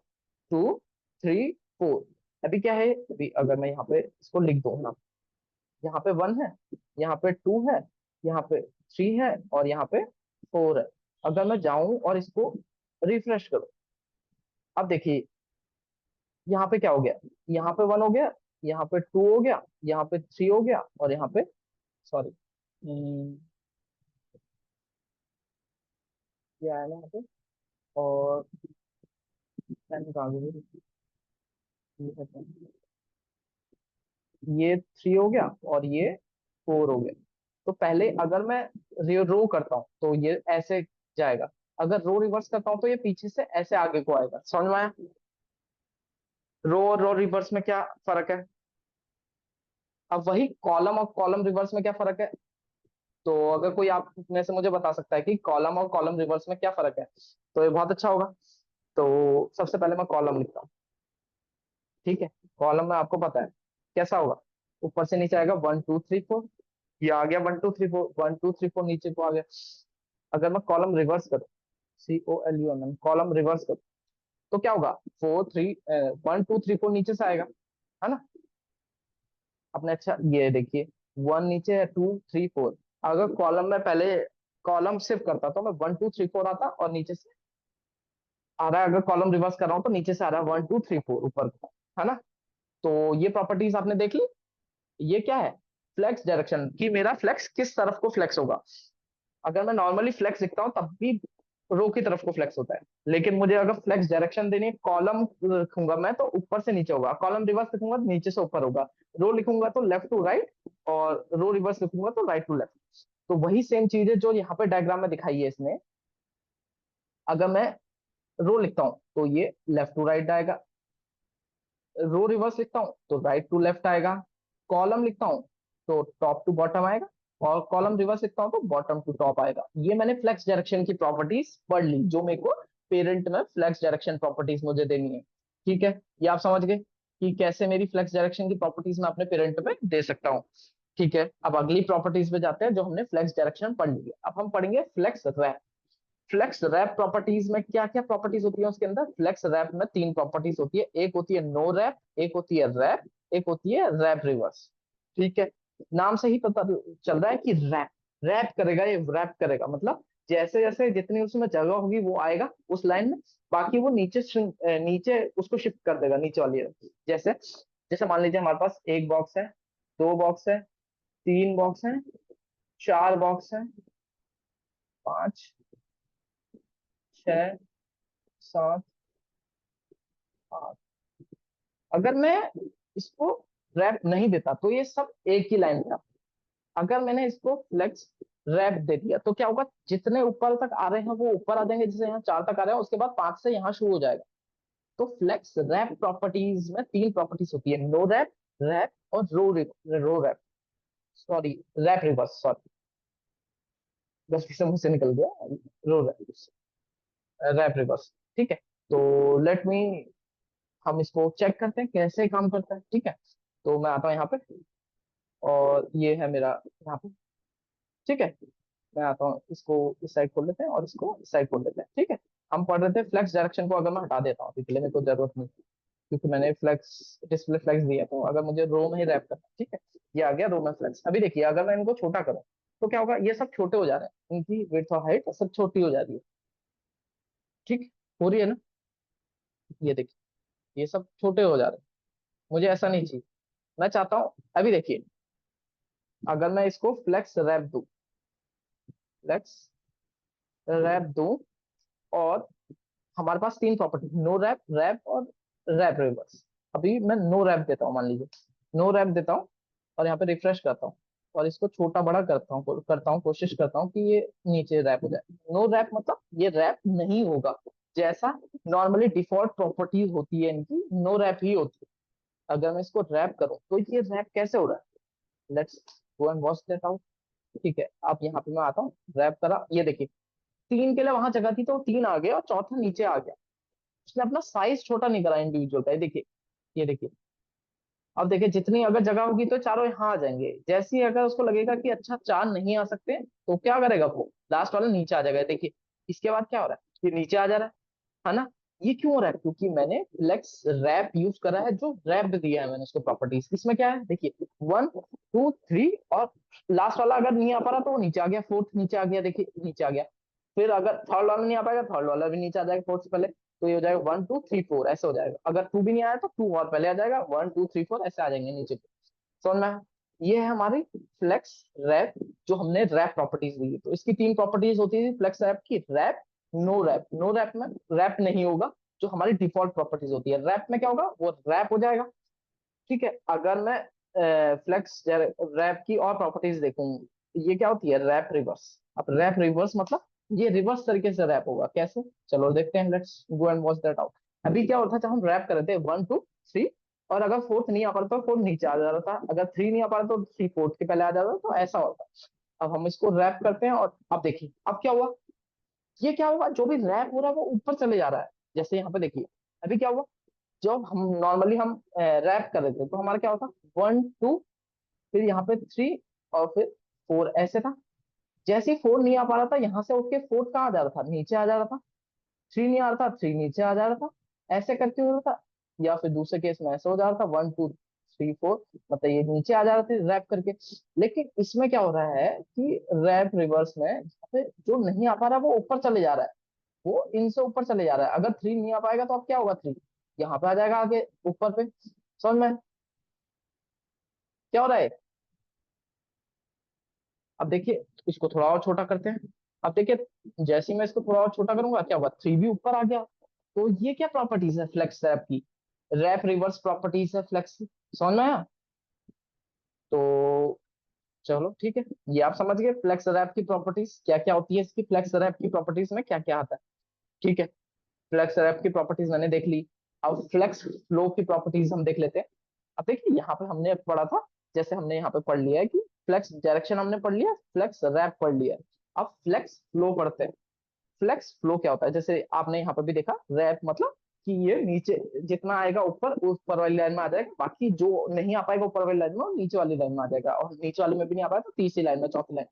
2 3 4। अभी क्या है, अभी अगर मैं यहाँ पे इसको लिख दूं ना, यहाँ पे 1 है, यहाँ पे 2 है, यहाँ पे 3 है, और यहाँ पे 4 है। अगर मैं जाऊं और इसको रिफ्रेश करूं, अब देखिए यहाँ पे क्या हो गया, यहाँ पे 1 हो गया, यहाँ पे 2 हो गया, यहाँ पे 3 हो गया, और यहाँ पे, सॉरी, क्या है ना यहाँ पे, और 10 कहाँ गई? ये 3 हो गया और ये 4 हो गया। तो पहले अगर मैं रो करता हूँ तो ये ऐसे जाएगा, अगर रो रिवर्स करता हूँ तो ये पीछे से ऐसे आगे को आएगा। समझ में आया? रो और रो रिवर्स में क्या फर्क है? अब वही कॉलम और कॉलम रिवर्स में क्या फर्क है? तो अगर कोई आप में से मुझे बता सकता है कि कॉलम और कॉलम रिवर्स में क्या फर्क है, तो ये बहुत अच्छा होगा। तो सबसे पहले मैं कॉलम लिखता हूँ। ठीक है, कॉलम में आपको पता है कैसा होगा, ऊपर से नीचे आएगा 1 2 3 4, ये आ गया 1 2 3 4, 1 2 3 4 नीचे को आ गया। अगर मैं कॉलम रिवर्स करूँ, COLUMN, कॉलम रिवर्स करूँ, तो क्या होगा, 1 2 3 4 नीचे से आएगा, है ना? अपने अच्छा ये देखिए, 1 नीचे है, 2 3 4। अगर कॉलम में पहले कॉलम शिफ्ट करता तो मैं 1 2 3 4 आता और नीचे से आ रहा है, अगर कॉलम रिवर्स कर रहा हूँ तो नीचे से आ रहा है 1 2 3 4 ऊपर को, है ना? तो ये प्रॉपर्टीज आपने देख ली। ये क्या है, फ्लेक्स डायरेक्शन कि मेरा फ्लेक्स किस तरफ को फ्लेक्स होगा। अगर मैं नॉर्मली फ्लेक्स लिखता हूँ तब भी रो की तरफ को फ्लेक्स होता है, लेकिन मुझे अगर फ्लेक्स डायरेक्शन देनी है, कॉलम लिखूंगा मैं तो ऊपर से नीचे होगा, कॉलम रिवर्स लिखूंगा तो नीचे से ऊपर होगा, रो लिखूंगा तो लेफ्ट टू राइट, और रो रिवर्स लिखूंगा तो राइट टू लेफ्ट। तो वही सेम चीज है जो यहाँ पे डायग्राम में दिखाई है इसने। अगर मैं रो लिखता हूँ तो ये लेफ्ट टू राइट आएगा, रो रिवर्स लिखता हूँ तो राइट टू लेफ्ट आएगा, कॉलम लिखता हूँ तो टॉप टू बॉटम आएगा, और कॉलम रिवर्स लिखता हूँ तो बॉटम टू टॉप आएगा। ये मैंने फ्लेक्स डायरेक्शन की प्रॉपर्टीज पढ़ ली, जो मेरे को पेरेंट में फ्लेक्स डायरेक्शन प्रॉपर्टीज मुझे देनी है। ठीक है, ये आप समझ गए कि कैसे मेरी फ्लेक्स डायरेक्शन की प्रॉपर्टीज मैं अपने पेरेंट में दे सकता हूँ। ठीक है, अब अगली प्रॉपर्टीज पे जाते हैं जो हमने फ्लेक्स डायरेक्शन पढ़ ली है। अब हम पढ़ेंगे flex wrap. Flex wrap properties में क्या क्या प्रॉपर्टीज होती है उसके अंदर? फ्लेक्स रैप में 3 प्रॉपर्टीज होती है, एक होती है नो रैप, एक होती है रैप, एक होती है रैप रिवर्स। ठीक है, नाम से ही पता चल रहा है कि रैप, रैप करेगा, ये रैप करेगा मतलब जैसे जैसे जितनी उसमें जगह होगी वो आएगा उस लाइन में, बाकी वो नीचे उसको शिफ्ट कर देगा नीचे वाली तरफ। जैसे जैसे मान लीजिए हमारे पास एक बॉक्स है, 2 बॉक्स है, 3 बॉक्स है, 4 बॉक्स है, 5 6 7 8। अगर मैं इसको रैप नहीं देता तो ये सब एक ही लाइन था। अगर मैंने इसको फ्लेक्स रैप दे दिया तो क्या होगा, जितने ऊपर तक आ रहे हैं वो ऊपर आ जाएंगे, जैसे यहाँ 4 तक आ रहे हैं, उसके बाद 5 से यहाँ शुरू हो जाएगा। तो फ्लेक्स रैप प्रॉपर्टीज में 3 प्रॉपर्टीज होती है, नो रैप, रैप और row wrap, sorry wrap reverse, sorry गलती से मुंह से निकल गया, रो रैप, रैप रिवर्स। ठीक है, तो लेट मी, हम इसको चेक करते हैं कैसे काम करता है। ठीक है, तो मैं आता हूँ यहाँ पे, और ये है मेरा यहाँ पे। ठीक है, मैं आता हूँ, इसको इस साइड खोल लेते हैं और इसको इस साइड खोल लेते हैं। ठीक है, हम पढ़ रहे थे फ्लेक्स डायरेक्शन को, अगर मैं हटा देता हूँ तो इसलिए मेरे को जरूरत नहीं, क्योंकि मैंने फ्लेक्स डिस्प्ले फ्लेक्स दिया, तो अगर मुझे रो में ही रैप करना है, ठीक है, ये आ गया रो में फ्लेक्स। अभी देखिए अगर मैं इनको छोटा करूँ तो क्या होगा, ये सब छोटे हो जा रहे हैं, इनकी विड्थ और हाइट सब छोटी हो जा रही है। ठीक, हो रही है ना? ये देखिए, ये सब छोटे हो जा रहे हैं, मुझे ऐसा नहीं चाहिए। मैं चाहता हूँ, अभी देखिए, अगर मैं इसको फ्लेक्स रैप दूं, और हमारे पास 3 प्रॉपर्टी, नो रैप, रैप और रैप रिवर्स। अभी मैं नो रैप देता हूँ, मान लीजिए नो रैप देता हूँ, और यहाँ पे रिफ्रेश करता हूँ, और इसको छोटा बड़ा करता हूँ, कोशिश करता हूँ कि ये नीचे रैप हो जाए। नो रैप मतलब ये रैप नहीं होगा, जैसा नॉर्मली डिफॉल्ट प्रॉपर्टीज होती है इनकी, नो रैप ही होती है। अगर मैं इसको रैप करूँ तो ये रैप कैसे हो रहा है, let's go and watch that out. ठीक है, अब यहाँ पे मैं आता हूँ, रैप करा, ये देखिए 3 के लिए वहां जगह थी तो 3 आ गया, और चौथा नीचे आ गया। उसने अपना साइज छोटा नहीं करा इंडिविजुअल का, ये देखिए, ये देखिए। अब देखिए जितनी अगर जगह होगी तो चारों यहाँ आ जाएंगे, जैसे ही अगर उसको लगेगा कि अच्छा 4 नहीं आ सकते तो क्या करेगा, वो लास्ट वाला नीचे आ जाएगा। देखिए इसके बाद क्या हो रहा है, ये नीचे आ जा रहा है ना? ये क्यों हो रहा है, क्योंकि मैंने फ्लेक्स रैप यूज करा है, जो रैप दिया है मैंने उसको प्रॉपर्टीज। इसमें क्या है देखिए, 1 2 3, और लास्ट वाला अगर नहीं आ पा रहा तो वो नीचे आ गया, फोर्थ नीचे आ गया, देखिए नीचे आ गया। फिर अगर थर्ड वाला नहीं आ पाएगा, थर्ड वाला भी नीचे आ जाएगा फोर्थ से पहले। तो ये हो जाएगा 1 2 3 4 ऐसे हो जाएगा। अगर 2 भी नहीं आया तो 2 और पहले आ जाएगा, 1 2 3 4 ऐसे आ जाएंगे नीचे। समझ में आया? ये है हमारी फ्लेक्स रैप, जो हमने रैप प्रॉपर्टीज दी है। तो इसकी 3 प्रॉपर्टीज होती है फ्लेक्स रैप की, wrap, no wrap. No wrap में रैप नहीं होगा, जो हमारी डिफॉल्ट प्रॉपर्टीज होती है। रैप में क्या होगा, वो रैप हो जाएगा। ठीक है, अगर मैं फ्लेक्स रैप की और प्रॉपर्टीज देखूं, ये क्या होती है, रैप रिवर्स। अब रैप रिवर्स मतलब ये रिवर्स तरीके से रैप होगा। कैसे, चलो देखते हैं, let's go and watch that out. अभी क्या होता था, जब हम रैप कर रहे थे 1 2 3, और अगर फोर्थ नहीं आ पा रहा तो फोर्थ नीचे आ जा रहा था, अगर 3 नहीं आ पा रहा तो 3 फोर्थ के पहले आ जा रहा था, तो ऐसा होता। अब हम इसको रैप करते हैं, और अब देखिए अब क्या हुआ, ये क्या होगा, जो भी रैप हो रहा है वो ऊपर चले जा रहा है। जैसे यहाँ पे देखिए, अभी क्या हुआ, जब हम नॉर्मली हम रैप कर रहे थे तो हमारा क्या होता, 1 2, फिर यहाँ पे 3, और फिर 4 ऐसे था। जैसे ही 4 नहीं आ पा रहा था, यहाँ से उठ के 4 कहाँ आ जा रहा था, नीचे आ जा रहा था। 3 नहीं आ रहा था, 3 नीचे आ जा रहा था। ऐसे करके हो रहा था। या फिर दूसरे केस में ऐसे हो जा रहा था, 1 2 3 4, मतलब ये नीचे आ जा रहे थे रैप करके। लेकिन इसमें क्या हो रहा है कि रैप रिवर्स में यहाँ पे जो नहीं आ पा रहा है वो ऊपर चले जा रहा है, वो इनसे ऊपर चले जा रहा है। अगर 3 नहीं आ पाएगा तो अब क्या होगा, 3 यहाँ पे आ जाएगा आगे ऊपर पे। समझ में क्या हो रहा है। अब देखिए, इसको थोड़ा और छोटा करते हैं। अब देखिए, जैसे ही मैं इसको थोड़ा और छोटा करूंगा, क्या होगा, 3 भी ऊपर आ गया। तो ये क्या प्रॉपर्टीज है फ्लेक्स रैप की, रैप रिवर्स प्रॉपर्टीज है फ्लेक्स की। समझ में आया? तो चलो ठीक है, ये आप समझ गए फ्लेक्स रैप की प्रॉपर्टीज क्या क्या होती है, इसकी फ्लेक्स रैप की प्रॉपर्टीज में क्या क्या आता है। ठीक है, फ्लेक्स रैप की प्रॉपर्टीज मैंने देख ली। अब फ्लेक्स फ्लो की प्रॉपर्टीज हम देख लेते हैं। अब देखिए, यहाँ पे हमने पढ़ा था, जैसे हमने यहाँ पे पढ़ लिया है कि फ्लेक्स डायरेक्शन हमने पढ़ लिया, फ्लेक्स रैप पढ़ लिया। अब फ्लेक्स फ्लो पढ़ते हैं। फ्लेक्स फ्लो क्या होता है, जैसे आपने यहाँ पर भी देखा, रैप मतलब कि ये नीचे जितना आएगा ऊपर, ऊपर वाली लाइन में आ जाएगा, बाकी जो नहीं आ पाएगा ऊपर वाली लाइन में वो नीचे वाली लाइन में आ जाएगा, और नीचे वाले में भी नहीं आ पाएगा तो तीसरी लाइन में, चौथी लाइन,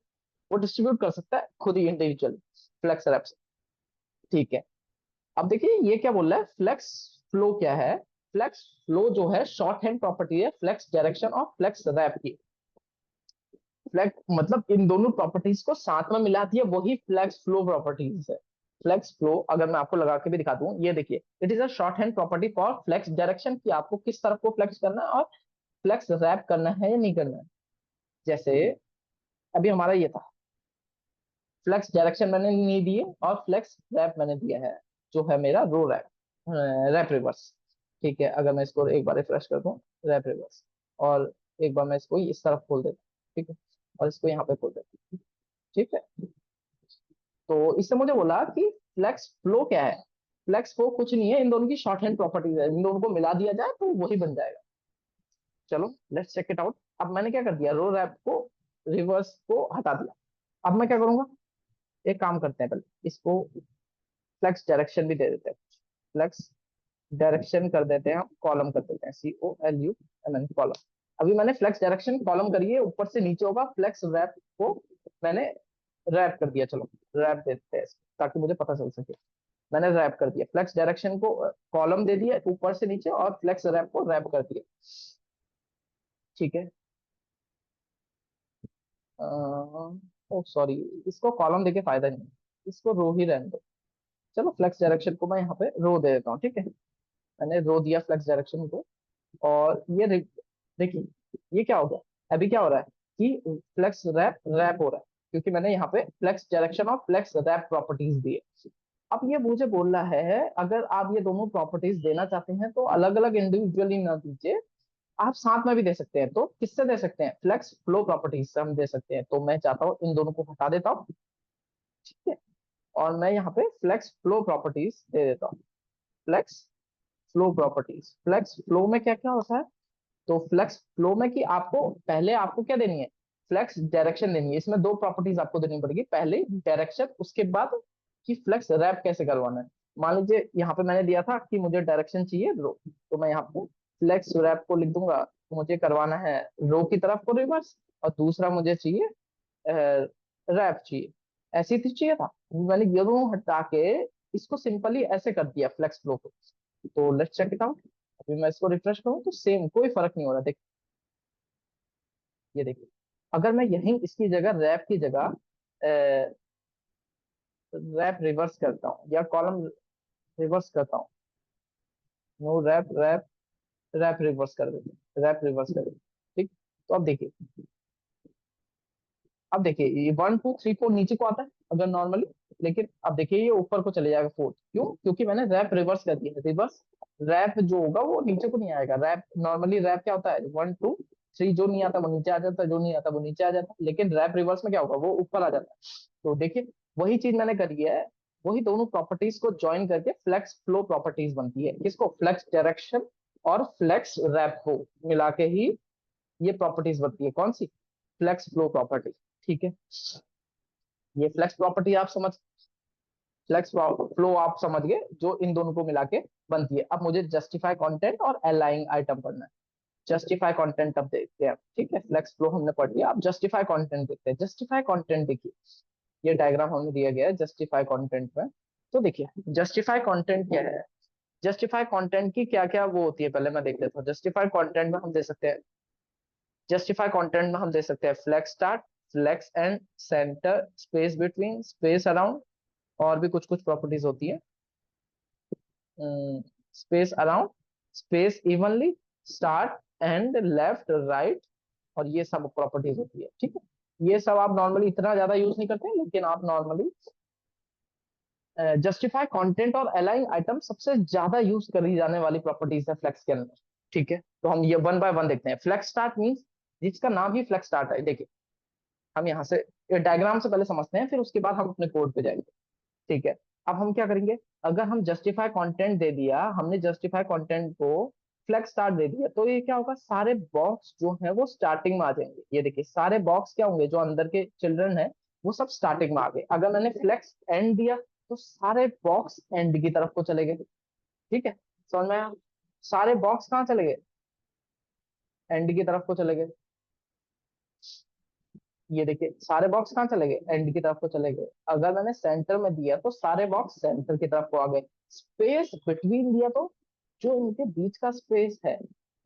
वो डिस्ट्रीब्यूट कर सकता है खुद ही इंडिविजुअली फ्लेक्स रैप से। ठीक है, अब देखिए ये क्या बोल रहा है, फ्लेक्स फ्लो क्या है। फ्लेक्स फ्लो जो है शॉर्ट हैंड प्रॉपर्टी है फ्लेक्स डायरेक्शन और फ्लेक्स रैप की। फ्लेक्स मतलब इन दोनों प्रॉपर्टीज को साथ में मिलाती है, वही फ्लेक्स फ्लो प्रॉपर्टीज है। फ्लेक्स फ्लो अगर मैं आपको लगा के भी दिखा दूं, ये देखिए, it is a short hand property for flex direction, कि आपको किस तरफ को फ्लेक्स करना है और फ्लेक्स रैप करना है या नहीं करना है। जैसे अभी हमारा ये था, फ्लेक्स डायरेक्शन मैंने नहीं दिए और फ्लेक्स रैप मैंने दिया है, जो है मेरा रो रैप, रैप रिवर्स। ठीक है, अगर मैं इसको एक बार रिफ्रेश कर दूं, रैप रिवर्स, और एक बार मैं इसको इस तरफ खोल देता हूँ, ठीक है, और इसको यहाँ पे खोल देता हूँ। ठीक है, तो इससे मुझे बोला कि फ्लेक्स फ्लो क्या है। फ्लेक्स फ्लो कुछ नहीं है, इन दोनों की शॉर्ट हैंड प्रॉपर्टीज है, इन दोनों को मिला दिया जाए तो वही बन जाएगा। चलो लेट्स चेक इट आउट। अब मैंने क्या कर दिया, रो रैप को, रिवर्स को हटा दिया। अब मैं क्या करूंगा, एक काम करते हैं, पहले इसको फ्लेक्स डायरेक्शन भी दे देते हैं। फ्लेक्स डायरेक्शन कर देते हैं, हम कॉलम कर देते हैं, COLUMN कॉलम। अभी मैंने फ्लेक्स डायरेक्शन कॉलम करिए, ऊपर से नीचे होगा, फ्लेक्स रैप को मैंने रैप कर दिया। चलो रैप देते हैं ताकि मुझे पता चल सके। मैंने रैप कर दिया, फ्लेक्स डायरेक्शन को कॉलम दे दिया ऊपर से नीचे, और फ्लेक्स रैप को रैप कर दिया। ठीक है, ओ सॉरी, इसको कॉलम देके फायदा नहीं है, इसको रो ही रहने दो। चलो फ्लेक्स डायरेक्शन को मैं यहाँ पे रो दे देता हूँ। ठीक है, मैंने रो दिया फ्लेक्स डायरेक्शन को। और ये देखिए, ये क्या हो गया, अभी क्या हो रहा है कि फ्लेक्स रैप रैप हो रहा है, क्योंकि मैंने यहाँ पे फ्लेक्स डायरेक्शन और फ्लेक्स रैप प्रॉपर्टीज दी है। अब ये मुझे बोल रहा है, अगर आप ये दोनों प्रॉपर्टीज देना चाहते हैं तो अलग अलग इंडिविजुअली ना दीजिए, आप साथ में भी दे सकते हैं। तो किससे दे सकते हैं, फ्लेक्स फ्लो प्रॉपर्टीज से हम दे सकते हैं। तो मैं चाहता हूँ इन दोनों को हटा देता हूँ। ठीक है, और मैं यहाँ पे फ्लेक्स फ्लो प्रॉपर्टीज दे देता हूँ। Flex flow properties, flex flow में क्या क्या होता है, तो फ्लेक्स फ्लो में कि आपको पहले आपको क्या देनी है, फ्लेक्स डायरेक्शन देनी है। इसमें दो प्रॉपर्टीज आपको देनी पड़ेगी, पहले डायरेक्शन, उसके बाद कि फ्लेक्स रैप कैसे करवाना है। मान लीजिए यहाँ पे मैंने दिया था कि मुझे डायरेक्शन चाहिए रो, तो मैं यहाँ पे फ्लेक्स रैप को लिख दूंगा, मुझे करवाना है रो की तरफ को रिवर्स, और दूसरा मुझे चाहिए रैप चाहिए, ऐसी थी चाहिए था। मैंने ये दोनों हटा के इसको सिंपली ऐसे कर दिया फ्लेक्स फ्लो को। तो लेट्स चेक इट आउट। अभी मैं इसको रिफ्रेश करूँ तो सेम, कोई फर्क नहीं हो रहा। देख, ये देखिए, अगर मैं यहीं इसकी जगह रैप की जगह रैप रिवर्स करता हूँ या कॉलम, रिवर्स करता हूँ, no wrap wrap, wrap reverse कर देते, रैप रिवर्स कर देते। ठीक, तो अब देखिए ये 1 2 3 4 नीचे को आता है अगर नॉर्मली, लेकिन अब देखिए ये ऊपर को चले जाएगा 4, क्यों? क्योंकि मैंने रैप रिवर्स कर दिया है। रिवर्स रैप जो होगा वो नीचे को नहीं आएगा। रैप नॉर्मली रैप क्या होता है, 1 2 3, जो नहीं आता वो नीचे आ जाता है, जो नहीं आता वो नीचे आ जाता है, लेकिन रैप रिवर्स में क्या होगा, वो ऊपर आ जाता है। तो देखिए वही चीज मैंने करी है, वही दोनों प्रॉपर्टीज को ज्वाइन करके फ्लेक्स फ्लो प्रॉपर्टीज बनती है। किसको? फ्लेक्स डायरेक्शन और फ्लेक्स रैप को मिला के ही ये प्रॉपर्टीज बनती है। कौन सी? Flex flow property. ठीक है, ये फ्लेक्स प्रॉपर्टी आप समझ, फ्लेक्स फ्लो आप समझ गए, जो इन दोनों को मिला के बनती है। अब मुझे जस्टिफाई कंटेंट और अलाइंग आइटम पढ़ना है। जस्टिफाई कंटेंट अब देखते हैं। ठीक है, फ्लेक्स फ्लो हमने पढ़ लिया, अब जस्टिफाई कंटेंट देखते हैं। जस्टिफाई कंटेंट देखिए, ये डायग्राम हमें दिया गया है जस्टिफाई कंटेंट में। तो देखिए जस्टिफाई कंटेंट क्या है, जस्टिफाई कंटेंट की क्या क्या वो होती है, पहले मैं देख लेता हूँ। जस्टिफाई कंटेंट में हम दे सकते हैं, जस्टिफाई कंटेंट में हम दे सकते हैं flex start, flex end, center, space between, space around, और भी कुछ कुछ प्रॉपर्टीज होती है। Space around, space evenly, start end, left right, और ये सब प्रॉपर्टीज होती है। ठीक है, ये सब आप नॉर्मली इतना ज्यादा यूज नहीं करते, लेकिन आप नॉर्मली जस्टिफाई कंटेंट और अलाइंग आइटम सबसे ज्यादा यूज करी जाने वाली प्रॉपर्टीज है फ्लेक्स के अंदर। ठीक है, तो हम ये वन बाय वन देखते हैं। फ्लेक्स स्टार्ट मींस, जिसका नाम ही फ्लेक्स स्टार्ट है। देखिए हम यहाँ से डायग्राम से पहले समझते हैं, फिर उसके बाद हम अपने कोड पे जाएंगे। ठीक है, अब हम क्या करेंगे, अगर हम जस्टिफाई कंटेंट दे दिया, हमने जस्टिफाई कंटेंट को फ्लेक्स स्टार्ट दे दिया, तो ये क्या होगा, सारे बॉक्स जो है वो स्टार्टिंग में आ जाएंगे। ये देखिए सारे बॉक्स क्या होंगे, जो अंदर के चिल्ड्रन है वो सब स्टार्टिंग में आ गए। अगर मैंने फ्लेक्स एंड दिया तो सारे बॉक्स एंड की तरफ को चले गए। ठीक है, समझ में आया? सारे बॉक्स कहाँ चले गए, एंड की तरफ को चले गए। ये देखिए सारे बॉक्स कहाँ चले गए, एंड की तरफ को चले गए। अगर मैंने सेंटर में दिया तो सारे बॉक्स सेंटर की तरफ को आ गए। स्पेस बिटवीन दिया तो जो इनके बीच का स्पेस है,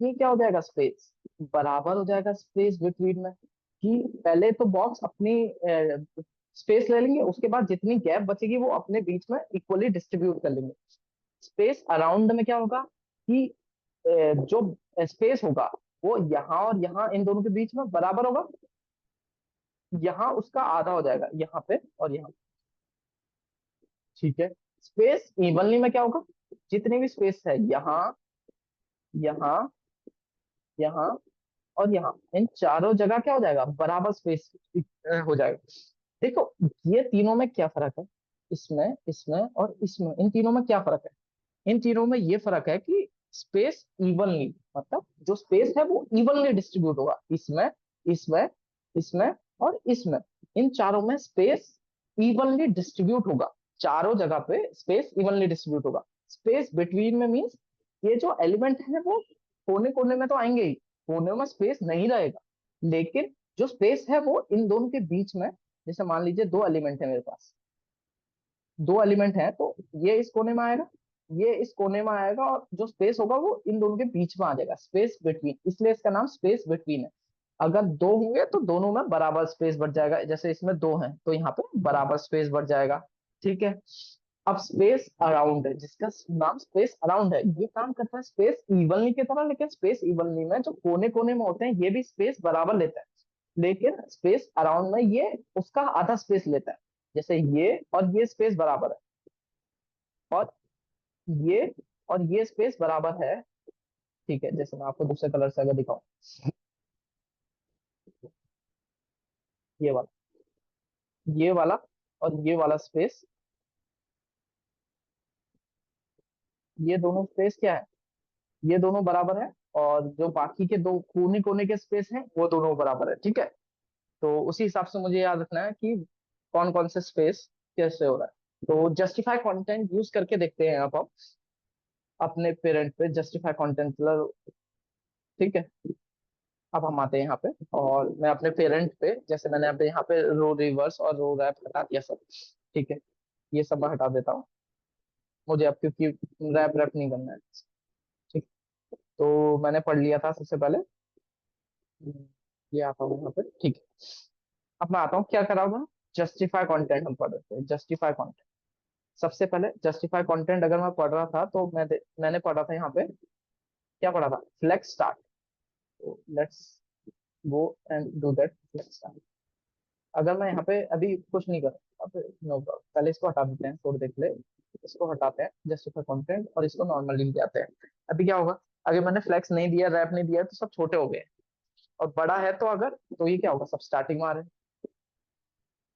ये क्या हो जाएगा, स्पेस बराबर हो जाएगा स्पेस बिटवीन में। कि पहले तो बॉक्स अपनी स्पेस ले लेंगे, उसके बाद जितनी गैप बचेगी वो अपने बीच में इक्वली डिस्ट्रीब्यूट कर लेंगे। स्पेस अराउंड में क्या होगा कि जो स्पेस होगा वो यहाँ और यहाँ इन दोनों के बीच में बराबर होगा। यहाँ उसका आधा हो जाएगा, यहाँ पे और यहाँ। ठीक है, स्पेस इवनली में क्या होगा, जितनी भी स्पेस है यहाँ, यहाँ, यहाँ और यहाँ, इन चारों जगह क्या हो जाएगा, बराबर स्पेस हो जाएगा। देखो ये तीनों में क्या फर्क है, इसमें, इसमें और इसमें, इन तीनों में क्या फर्क है? इन तीनों में ये फर्क है कि स्पेस इवनली, मतलब जो स्पेस है वो इवनली डिस्ट्रीब्यूट होगा। इसमें, इसमें, इसमें और इसमें, इन चारों में स्पेस इवनली डिस्ट्रीब्यूट होगा। चारों जगह पे स्पेस इवनली डिस्ट्रीब्यूट होगा। स्पेस बिटवीन में मीन्स ये जो एलिमेंट है वो कोने कोने में तो आएंगे ही, कोने में स्पेस नहीं रहेगा, लेकिन जो स्पेस है वो इन दोनों के बीच में, जैसे मान लीजिए दो एलिमेंट है मेरे पास, दो एलिमेंट है, तो ये इस कोने में आएगा, ये इस कोने में आएगा, और जो स्पेस होगा वो इन दोनों के बीच में आ जाएगा, स्पेस बिटवीन, इसलिए इसका नाम स्पेस बिटवीन है। अगर दो होंगे तो दोनों में बराबर स्पेस बढ़ जाएगा, जैसे इसमें दो हैं तो यहाँ पे बराबर स्पेस बढ़ जाएगा। ठीक है, अब स्पेस अराउंड है, जिसका नाम स्पेस अराउंड है, ये काम करता है स्पेस इवनली की तरह, लेकिन स्पेस इवनली में जो कोने कोने में होते हैं ये भी स्पेस बराबर लेता है, लेकिन स्पेस अराउंड में ये उसका आधा स्पेस लेता है। जैसे ये और ये स्पेस बराबर है, और ये और ये स्पेस बराबर है। ठीक है, जैसे मैं आपको दूसरे कलर से अगर दिखाऊं, ये वाला, ये वाला और ये वाला स्पेस, ये दोनों स्पेस क्या है, ये दोनों बराबर है, और जो बाकी के दो कोने कोने के स्पेस हैं वो दोनों बराबर है। ठीक है, तो उसी हिसाब से मुझे याद रखना है कि कौन कौन से स्पेस कैसे हो रहा है। तो जस्टिफाई कंटेंट यूज करके देखते हैं आप अपने पेरेंट पे जस्टिफाई कंटेंट। ठीक है, अब हम आते हैं यहाँ पे, और मैं अपने पेरेंट पे, जैसे मैंने अपने यहाँ पे रो रिवर्स और रो रैप हटा दिया सब। ठीक है, ये सब मैं हटा देता हूँ, मुझे अब क्योंकि रैप रैप नहीं करना है। ठीक, तो मैंने पढ़ लिया था सबसे पहले, ये आता हूँ यहाँ पे। ठीक है, अब मैं आता हूँ क्या करा हुआ, जस्टिफाई कंटेंट हम पढ़ रहे थे, जस्टिफाई कंटेंट। सबसे पहले जस्टिफाई कंटेंट अगर मैं पढ़ रहा था तो मैंने पढ़ा था यहाँ पे, क्या पढ़ा था, फ्लेक्स स्टार्ट। तो let's go and do that flex start. अगर मैं यहाँ पे अभी कुछ नहीं कर, अब नो प्रॉब्लम, पहले इसको हटा देते हैं, थोड़ी देख ले, इसको हटाते हैं जस्टिफाई कंटेंट और इसको नॉर्मली ले जाते हैं। अभी क्या होगा, अगर मैंने फ्लेक्स नहीं दिया, रैप नहीं दिया, तो सब छोटे हो गए, और बड़ा है तो अगर, तो ये क्या होगा, सब स्टार्टिंग में आ रहे हैं।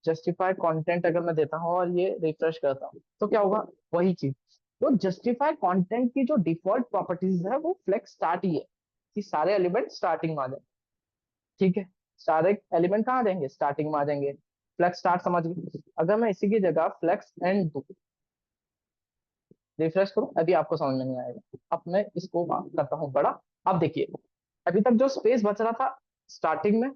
जस्टिफाई कंटेंट अगर मैं देता हूँ और ये रिफ्रेश करता हूँ तो क्या होगा, वही चीज। तो जस्टिफाई कंटेंट की जो डिफॉल्ट प्रॉपर्टीज है वो फ्लेक्स स्टार्ट ही है, कि सारे एलिमेंट स्टार्टिंग में आ जाए। ठीक है, सारे एलिमेंट कहाँ आ जाएंगे, स्टार्टिंग में आ जाएंगे। फ्लेक्स स्टार्ट समझ गए। अगर मैं इसी की जगह फ्लेक्स एंड दूं, रिफ्रेश करूं, अभी आपको समझ में नहीं आएगा। अब मैं इसको करता हूँ बड़ा। अब देखिए, अभी तक जो स्पेस बच रहा था स्टार्टिंग में,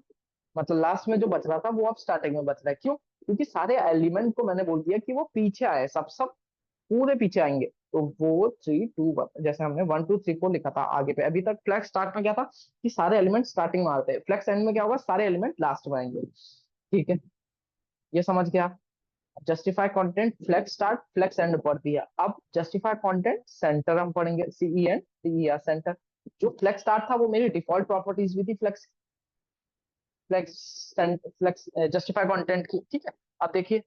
मतलब लास्ट में जो बच रहा था वो अब स्टार्टिंग में बच रहा है। क्यों, क्योंकि सारे एलिमेंट को मैंने बोल दिया कि वो पीछे आए, सब सब पूरे पीछे आएंगे। तो वो 3 2 1, जैसे हमने 1 2 3 4 लिखा था आगे पे। अभी तक फ्लैक्स स्टार्ट में क्या था, कि सारे एलिमेंट स्टार्टिंग में आते हैं, फ्लैक्स एंड में क्या होगा, सारे एलिमेंट लास्ट में आएंगे। ठीक है, ये समझ गया। Justify content flex start flex end पढ़ दिया। अब जस्टिफाई कंटेंट सेंटर हम पढ़ेंगे, CEN सेंटर। जो फ्लेक्स स्टार्ट था वो मेरी डिफॉल्ट प्रॉपर्टीज भी थी flex, flex flex justify content की। ठीक है, अब देखिए,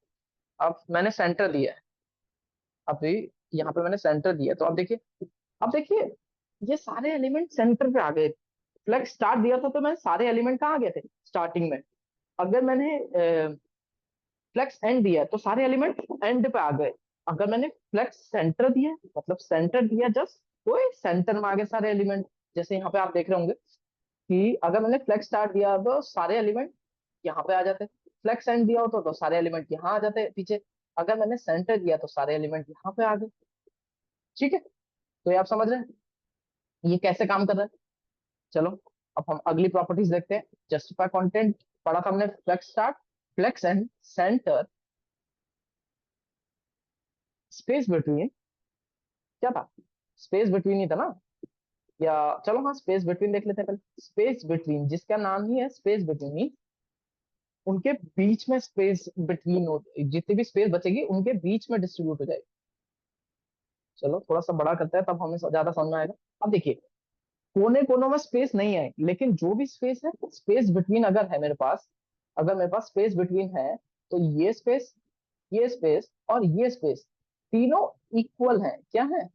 अब मैंने सेंटर दिया है, अभी यहाँ पे मैंने सेंटर दिया, तो अब देखिए ये सारे एलिमेंट सेंटर पे आ गए। फ्लेक्स स्टार्ट दिया था तो मैंने सारे एलिमेंट कहाँ आ गए थे, स्टार्टिंग में। अगर मैंने फ्लेक्स एंड दिया तो सारे एलिमेंट एंड पे आ गए। अगर मैंने फ्लेक्स सेंटर दिया, मतलब सेंटर दिया जस्ट, तो सेंटर में आ गए सारे एलिमेंट। जैसे यहाँ पे आप देख रहे होंगे कि अगर मैंने फ्लेक्स स्टार्ट दिया तो सारे एलिमेंट यहाँ पे आ जाते, फ्लेक्स एंड दिया होता तो सारे एलिमेंट यहाँ आ जाते पीछे। अगर मैंने सेंटर दिया तो सारे एलिमेंट यहाँ पे आ गए। ठीक है, तो ये आप समझ रहे हैं ये कैसे काम कर रहा है। चलो, अब हम अगली प्रॉपर्टीज देखते हैं। जस्टिफाई कंटेंट पढ़ा था हमने, flex start flex end center, space between, क्या था, स्पेस बिटवीन ही था ना, या चलो हाँ स्पेस बिटवीन देख लेते हैं पहले। स्पेस बिटवीन, जिसका नाम ही है स्पेस बिटवीन, उनके बीच में स्पेस बिटवीन, जितनी भी स्पेस बचेगी उनके बीच में डिस्ट्रीब्यूट हो जाएगी। चलो थोड़ा सा बड़ा करते हैं तब हमें ज्यादा समझ में आएगा। अब देखिए, कोने कोनों में स्पेस नहीं है, लेकिन जो भी स्पेस है, स्पेस बिटवीन अगर है मेरे पास, अगर मेरे पास स्पेस बिटवीन है, तो ये स्पेस और ये स्पेस, तीनों इक्वल है, क्या है,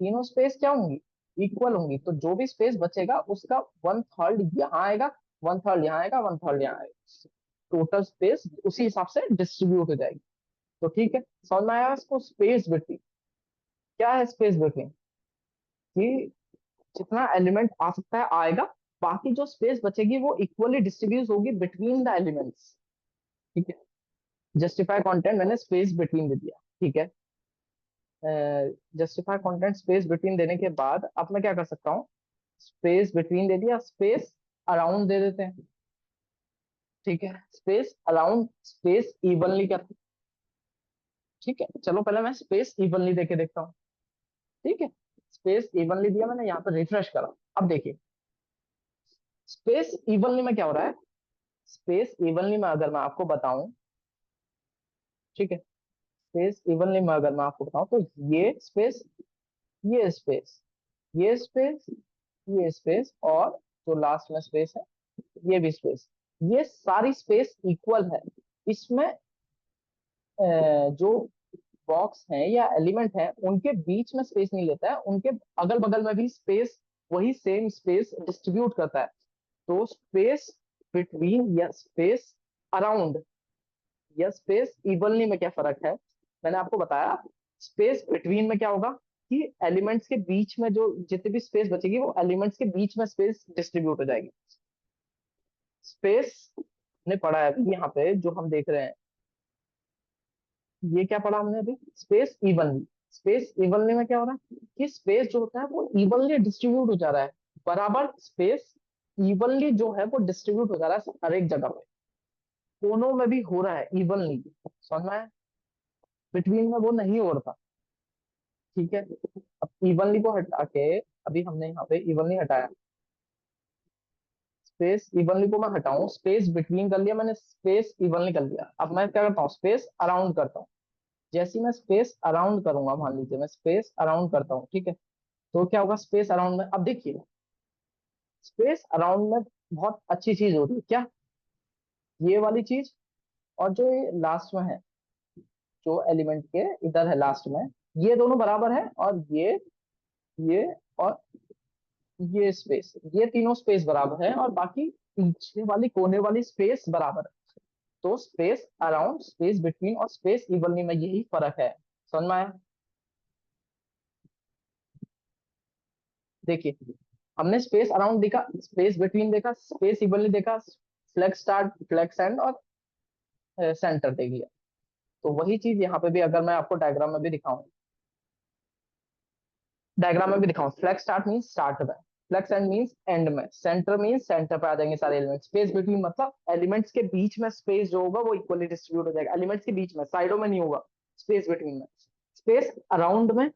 तीनों स्पेस क्या होंगी, इक्वल होंगी। तो जो भी स्पेस बचेगा उसका 1/3 यहाँ आएगा, 1/3 यहाँ आएगा, 1/3 यहाँ आएगा, टोटल स्पेस उसी हिसाब से डिस्ट्रीब्यूट हो जाएगी। तो ठीक है, समझ में आया इसको। स्पेस बिटवीन क्या है, स्पेस बिटवीन कि जितना एलिमेंट आ सकता है आएगा, बाकी जो स्पेस बचेगी वो इक्वली डिस्ट्रीब्यूट होगी बिटवीन द एलिमेंट्स। ठीक है, जस्टिफाई कंटेंट मैंने स्पेस बिटवीन दे दिया। ठीक है, जस्टिफाई कंटेंट स्पेस बिटवीन देने के बाद अब मैं क्या कर सकता हूँ, स्पेस बिटवीन दे दिया, स्पेस अराउंड दे देते हैं। ठीक है, स्पेस अराउंड, स्पेस इवनली कर। ठीक है, चलो पहले मैं स्पेस इवनली देके देखता हूँ। ठीक है, स्पेस इवनली दिया मैंने, यहाँ पे रिफ्रेश करा। अब देखिए, स्पेस इवनली में क्या हो रहा है, स्पेस इवनली में अगर मैं आपको बताऊं, ठीक है, स्पेस इवनली में अगर मैं आपको बताऊं, तो ये स्पेस, ये स्पेस, ये स्पेस, ये स्पेस, और जो लास्ट में स्पेस है, ये भी स्पेस, ये सारी स्पेस इक्वल है। इसमें जो बॉक्स है या एलिमेंट है उनके बीच में स्पेस नहीं लेता है, उनके अगल बगल में भी स्पेस, वही सेम स्पेस डिस्ट्रीब्यूट करता है। तो स्पेस बिटवीन या स्पेस अराउंड या स्पेस इवनली में क्या फर्क है, मैंने आपको बताया। स्पेस बिटवीन में क्या होगा, कि एलिमेंट्स के बीच में जो जितनी भी स्पेस बचेगी वो एलिमेंट्स के बीच में स्पेस डिस्ट्रीब्यूट हो जाएगी। स्पेस ने पढ़ा है अभी यहाँ पे जो हम देख रहे हैं, ये क्या पढ़ा हमने अभी, स्पेस इवनली। स्पेस इवनली में क्या हो रहा है, कि स्पेस जो होता है वो इवनली डिस्ट्रीब्यूट हो जा रहा है, बराबर स्पेस इवनली जो है वो डिस्ट्रीब्यूट हो जा रहा है हर एक जगह पे, कोनों में भी हो रहा है इवनली। समझ में आया, बिटवीन में वो नहीं हो रहा था। ठीक है, अब इवनली को हटा के, अभी हमने यहाँ पे इवनली हटाया, स्पेस इवनली को मैं हटाऊं, स्पेस बिटवीन कर लिया मैंने, स्पेस इवनली कर लिया। अब मैं क्या करता हूँ, स्पेस अराउंड करता हूँ। जैसे ही मैं स्पेस अराउंड करूंगा, मान लीजिए मैं स्पेस अराउंड करता हूँ, ठीक है, तो क्या होगा स्पेस अराउंड में, अब देखिए स्पेस अराउंड में बहुत अच्छी चीज होती है क्या, ये वाली चीज, और जो ये लास्ट में है, जो एलिमेंट के इधर है लास्ट में, ये दोनों बराबर है, और ये और ये स्पेस, ये तीनों स्पेस बराबर है, और बाकी पीछे वाली कोने वाली स्पेस बराबर है। तो स्पेस अराउंड, स्पेस बिटवीन और स्पेस इवनली में यही फर्क है। समझ में आया? देखिए हमने स्पेस अराउंड देखा, स्पेस बिटवीन देखा, स्पेस इवनली देखा, फ्लेक्स स्टार्ट, फ्लेक्स एंड और सेंटर देख लिया। तो वही चीज यहाँ पे भी अगर मैं आपको डायग्राम में भी दिखाऊं, डायग्राम में भी दिखाऊं, फ्लेक्स स्टार्ट मीन स्टार्ट में, फ्लेक्स एंड मींस एंड में, सेंटर मींस सेंटर पे आ जाएंगे सारे एलिमेंट्स, स्पेस बिटवीन मतलब एलिमेंट्स के बीच में स्पेस जो होगा वो इक्वली डिस्ट्रीब्यूट हो जाएगा, एलिमेंट्स के बीच में, साइडों में नहीं होगा, स्पेस बिटवीन में। स्पेस अराउंड में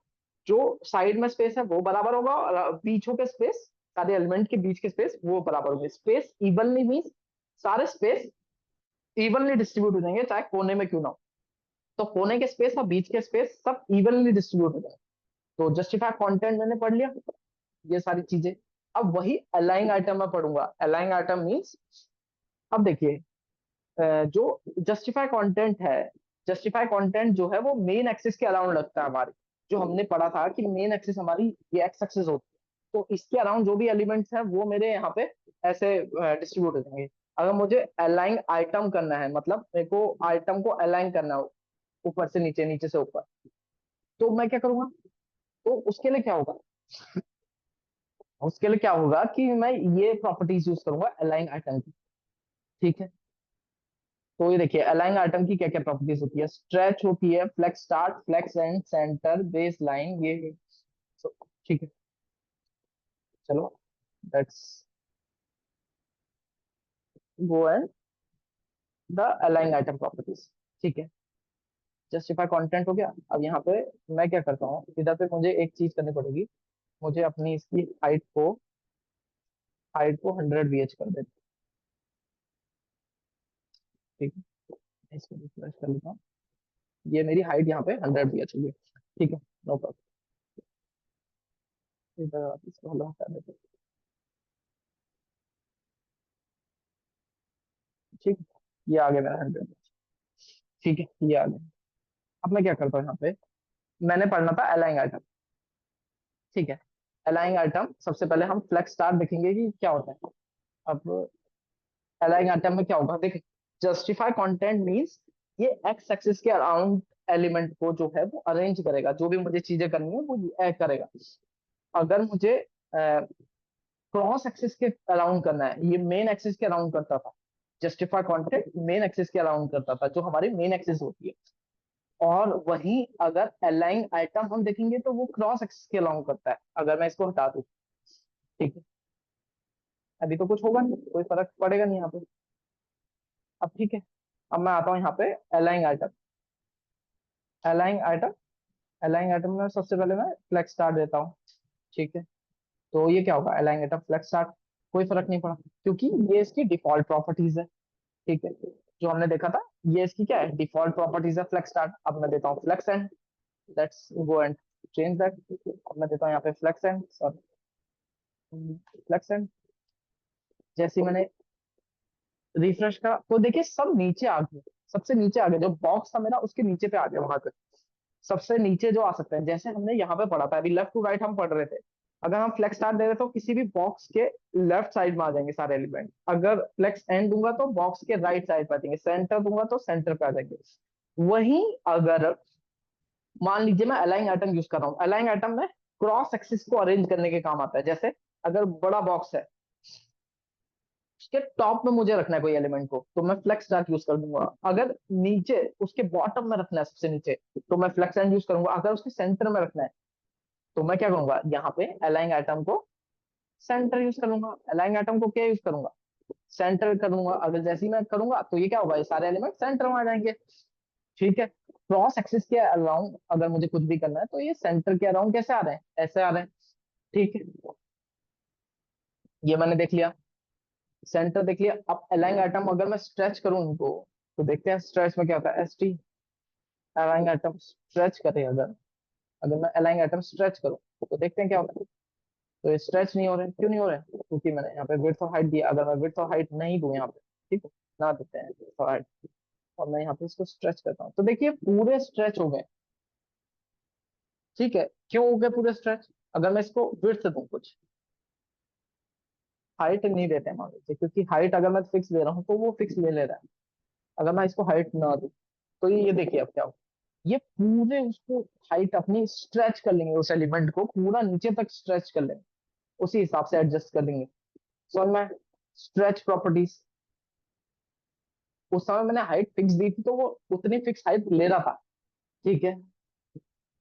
जो साइड में स्पेस है वो बराबर होगा, और बीचों के स्पेस, सारे एलिमेंट के बीच के स्पेस वो बराबर होंगे। स्पेस इवनली मींस सारे स्पेस इवनली डिस्ट्रीब्यूट हो जाएंगे, चाहे कोने में क्यों ना हो। तो कोने के स्पेस और बीच के स्पेस सब इवनली डिस्ट्रीब्यूट हो जाएंगे। तो जस्टिफाई कंटेंट मैंने पढ़ लिया, ये सारी चीजें। अब वही अलाइंग आइटम में पढ़ूंगा। अलाइंग आइटम मींस, अब देखिए जो जस्टिफाई कंटेंट है, जस्टिफाई कंटेंट जो है वो मेन एक्सिस के अराउंड लगता है हमारे, जो हमने पढ़ा था कि मेन एक्सिस हमारी ये एक्स एक्सिस होती है, तो इसके अराउंड जो भी एलिमेंट्स हैं वो मेरे यहाँ पे ऐसे डिस्ट्रीब्यूट हो जाएंगे। अगर मुझे अलाइन आइटम करना है, मतलब मेरे को आइटम को अलाइन करना है ऊपर से नीचे, नीचे से ऊपर, तो मैं क्या करूंगा, तो उसके लिए क्या होगा, उसके लिए क्या होगा कि मैं ये प्रॉपर्टीज यूज करूंगा अलाइन आइटम की। ठीक है, तो ये देखिए अलाइन आइटम की क्या क्या प्रॉपर्टीज होती है, स्ट्रेच होती है, flex start, flex end, center, base line, ये so, ठीक है, चलो let's go and the align item properties. ठीक है, जस्टिफाई कंटेंट हो गया। अब यहाँ पे मैं क्या करता हूँ, इधर पे मुझे एक चीज करनी पड़ेगी, मुझे अपनी इसकी हाइट को 100 bh कर देते। ठीक है, इसको रिफ्रेश कर लेता हूँ, ये मेरी हाइट यहाँ पे 100 bh होगी। ठीक है, नो प्रॉब्लम, इधर आप इसको हटा देते। ठीक है, ये आ गया मेरा 100। ठीक है, ये आ गया। अब मैं क्या करता हूँ यहाँ पे, मैंने पढ़ना था अलाइंग आइटम। ठीक है, अलाइंग आइटम सबसे पहले हम फ्लेक्स स्टार देखेंगे कि क्या होता है। अब अलाइंग आइटम में क्या होगा, देखिए जस्टिफाई कंटेंट मींस ये एक्स एक्सिस के अराउंड एलिमेंट को जो है वो अरेंज करेगा, जो भी मुझे चीजें करनी है वो करेगा। अगर मुझे क्रॉस एक्सिस के अराउंड करना है, ये मेन एक्सिस के अराउंड करता था, जस्टिफाई कंटेंट मेन एक्सिस के अराउंड करता था, जो हमारी मेन एक्सिस होती है। और वही अगर अलाइन आइटम हम देखेंगे तो वो क्रॉस एक्सिस के अलाउंग करता है। अगर मैं इसको हटा दूं, ठीक है, अभी तो कुछ होगा नहीं, कोई फर्क पड़ेगा नहीं यहाँ पे। अब ठीक है, अब मैं आता हूँ यहाँ पे align item. Align item, align item में सबसे पहले मैं फ्लेक्स स्टार्ट देता हूँ। ठीक है, तो ये क्या होगा, अलाइन आइटम फ्लेक्स स्टार्ट, कोई फर्क नहीं पड़ा क्योंकि ये इसकी डिफॉल्ट प्रॉपर्टीज है। ठीक है, जो हमने देखा था ये इसकी क्या है, डिफॉल्ट प्रॉपर्टीज है फ्लेक्स स्टार्ट। अब मैं देता हूँ flex end, let's go and change that. अब मैं देता हूँ यहाँ पे flex end, sorry flex end, जैसे ही मैंने रिफ्रेश करा तो देखिए सब नीचे आ गए, सबसे नीचे आ गए, जो बॉक्स था मेरा उसके नीचे पे आ गया, वहां पे सबसे नीचे जो आ सकते हैं, जैसे हमने यहाँ पे पढ़ा था, अभी लेफ्ट टू राइट हम पढ़ रहे थे। अगर हम फ्लेक्स स्टार्ट दे रहे तो किसी भी बॉक्स के लेफ्ट साइड में आ जाएंगे सारे एलिमेंट, अगर फ्लेक्स एंड दूंगा तो बॉक्स के राइट साइड पे आ जाएंगे, सेंटर दूंगा तो सेंटर पे आ जाएंगे। वहीं अगर मान लीजिए मैं अलाइन आइटम यूज कर रहा हूँ, अलाइन आइटम में क्रॉस एक्सिस को अरेंज करने के काम आता है। जैसे अगर बड़ा बॉक्स है, उसके टॉप में मुझे रखना है कोई एलिमेंट को, तो मैं फ्लेक्स स्टार्ट यूज कर दूंगा। अगर नीचे उसके बॉटम में रखना है सबसे नीचे, तो मैं फ्लेक्स एंड यूज करूंगा। अगर उसके सेंटर में रखना है तो मैं क्या करूंगा, यहाँ पे अलाइन आइटम को सेंटर यूज करूंगा। अलाइन आइटम को क्या यूज करूंगा, सेंटर करूंगा। अगर जैसे ही मैं करूंगा तो ये क्या होगा, ये सारे एलिमेंट सेंटर में आ जाएंगे। ठीक है, क्रॉस एक्सिस के अराउंड अगर मुझे कुछ भी करना है तो ये सेंटर के अराउंड कैसे आ रहे हैं, ऐसे आ रहे हैं। ठीक है, ये मैंने देख लिया, सेंटर देख लिया। अब अलाइन आइटम अगर मैं स्ट्रेच करूं इनको, तो देखते हैं स्ट्रेच में क्या होता है, एस टी अलाइंग आइटम स्ट्रेच करे, अगर अगर मैं अलाइंग आइटम स्ट्रेच करूँ तो देखते हैं क्या होता है। तो ये स्ट्रेच नहीं हो रहे, क्यों नहीं हो रहे? क्योंकि मैंने यहाँ पे विड्थ और हाइट दिया। अगर मैं विड्थ और हाइट नहीं दूं यहाँ पे, ठीक है, ना देते हैं width और height, और मैं यहाँ पे इसको स्ट्रेच करता हूँ, तो देखिए पूरे स्ट्रेच हो गए। ठीक है, क्यों हो गए पूरे स्ट्रेच? अगर मैं इसको विड्थ दूं, कुछ हाइट नहीं देते हैं मान लीजिए, क्योंकि हाइट अगर मैं फिक्स दे रहा हूँ तो वो फिक्स ले रहा है। अगर मैं इसको हाइट ना दूं तो ये देखिए अब क्या हो, ये पूरे उसको हाइट अपनी स्ट्रेच कर लेंगे, उस एलिमेंट को पूरा नीचे तक स्ट्रेच कर लेंगे, उसी हिसाब से एडजस्ट कर देंगे। समझ में? स्ट्रेच प्रॉपर्टीज, उस समय मैंने हाइट फिक्स दी थी तो वो उतनी फिक्स हाइट ले रहा था। ठीक है,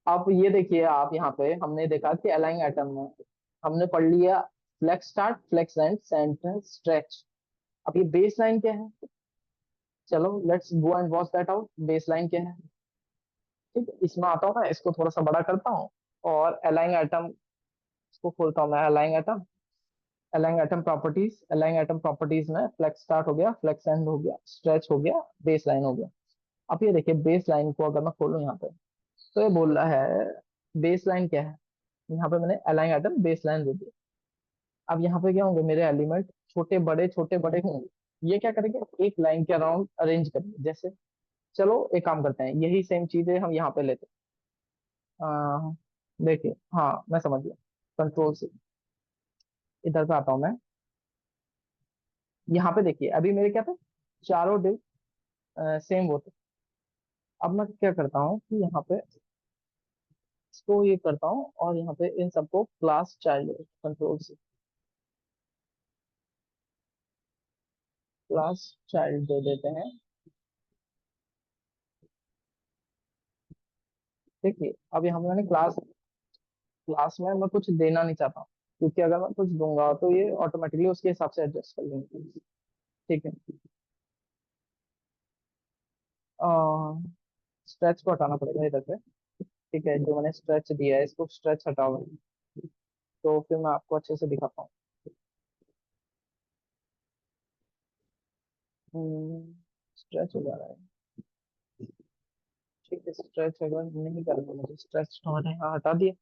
अब ये देखिए आप यहाँ पे हमने देखा कि अलाइंग एटम में हमने पढ़ लिया flex start, flex end, center, stretch. अब ये बेस लाइन क्या है? चलो let's go and watch that out, base line क्या है। ठीक है, इसमें आता हूँ मैं, इसको थोड़ा सा बड़ा करता हूँ और अलाइंग एटम इसको खोलता हूँ मैं। अलाइंग एटम, अलाइंग एटम प्रॉपर्टीज, अलाइंग एटम प्रॉपर्टीज में फ्लेक्स स्टार्ट हो गया, फ्लेक्स एंड हो गया, स्ट्रेच हो गया, बेस लाइन हो गया। अब ये देखिए बेस लाइन को अगर मैं खोलूँ यहाँ पे, तो ये बोल रहा है बेस लाइन क्या है। यहाँ पे मैंने अलाइन आइटम बेस लाइन दे दिया। अब यहाँ पे क्या होंगे, मेरे एलिमेंट छोटे बड़े होंगे। ये क्या करेंगे, एक लाइन के अराउंड अरेंज करेंगे जैसे। चलो एक काम करते हैं, यही सेम चीजें हम यहाँ पे लेते हैं। देखिए, हाँ मैं समझ गया। कंट्रोल से इधर पे आता हूँ मैं। यहाँ पे देखिए अभी मेरे क्या थे, चारों डिव सेम वो थे। अब मैं क्या करता हूँ कि यहाँ पे इसको ये करता हूँ और यहाँ पे इन सबको क्लास चाइल्ड, कंट्रोल से क्लास चाइल्ड दे देते हैं। देखिए अब यहाँ पे मैंने क्लास, क्लास में मैं कुछ देना नहीं चाहता हूँ, क्योंकि अगर मैं कुछ दूंगा तो ये ऑटोमेटिकली उसके हिसाब से एडजस्ट कर लेंगे। ठीक है, स्ट्रेच को हटाना पड़ेगा इधर पे। ठीक है, जो मैंने स्ट्रेच दिया है इसको स्ट्रेच हटाओ, तो फिर मैं आपको अच्छे से दिखाता हूँ। स्ट्रेच हो जा रहा है। ठीक है, स्ट्रेच अगर नहीं करना मुझे, स्ट्रेच हटा दिया।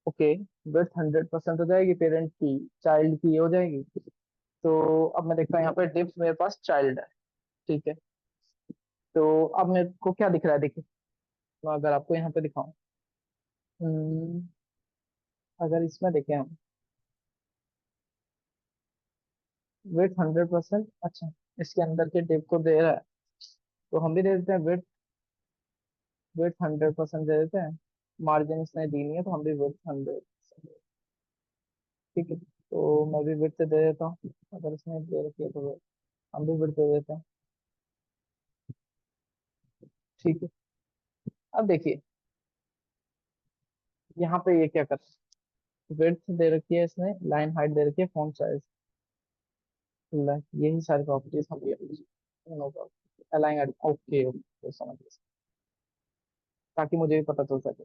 ओके, विड्थ 100% हो जाएगी, पेरेंट की चाइल्ड की हो जाएगी। तो अब मैं देखता हूँ यहाँ पे डिफ मेरे पास चाइल्ड है। ठीक है, तो अब मेरे को क्या दिख रहा है, देखिए मैं अगर आपको यहाँ पे दिखाऊं, हम्म, अगर इसमें देखें हम, वेट 100%, अच्छा इसके अंदर के डिप को दे रहा है, तो हम भी दे देते हैं वेट, वेट 100% दे देते हैं। मार्जिन इसने दी नहीं है तो हम भी वेट 100। ठीक है, तो मैं भी वेट से दे देता हूँ, अगर इसने दे रखी है तो हम भी वेट दे देते हैं। ठीक है, अब देखिए यहाँ पे ये क्या कर, वेट दे रखी है इसने, लाइन हाइट दे रखी है, फॉन्ट साइज, यही सारी प्रॉपर्टीज हम भी अलाइन, ओके ओके समझ गया, ताकि मुझे भी पता चल सके।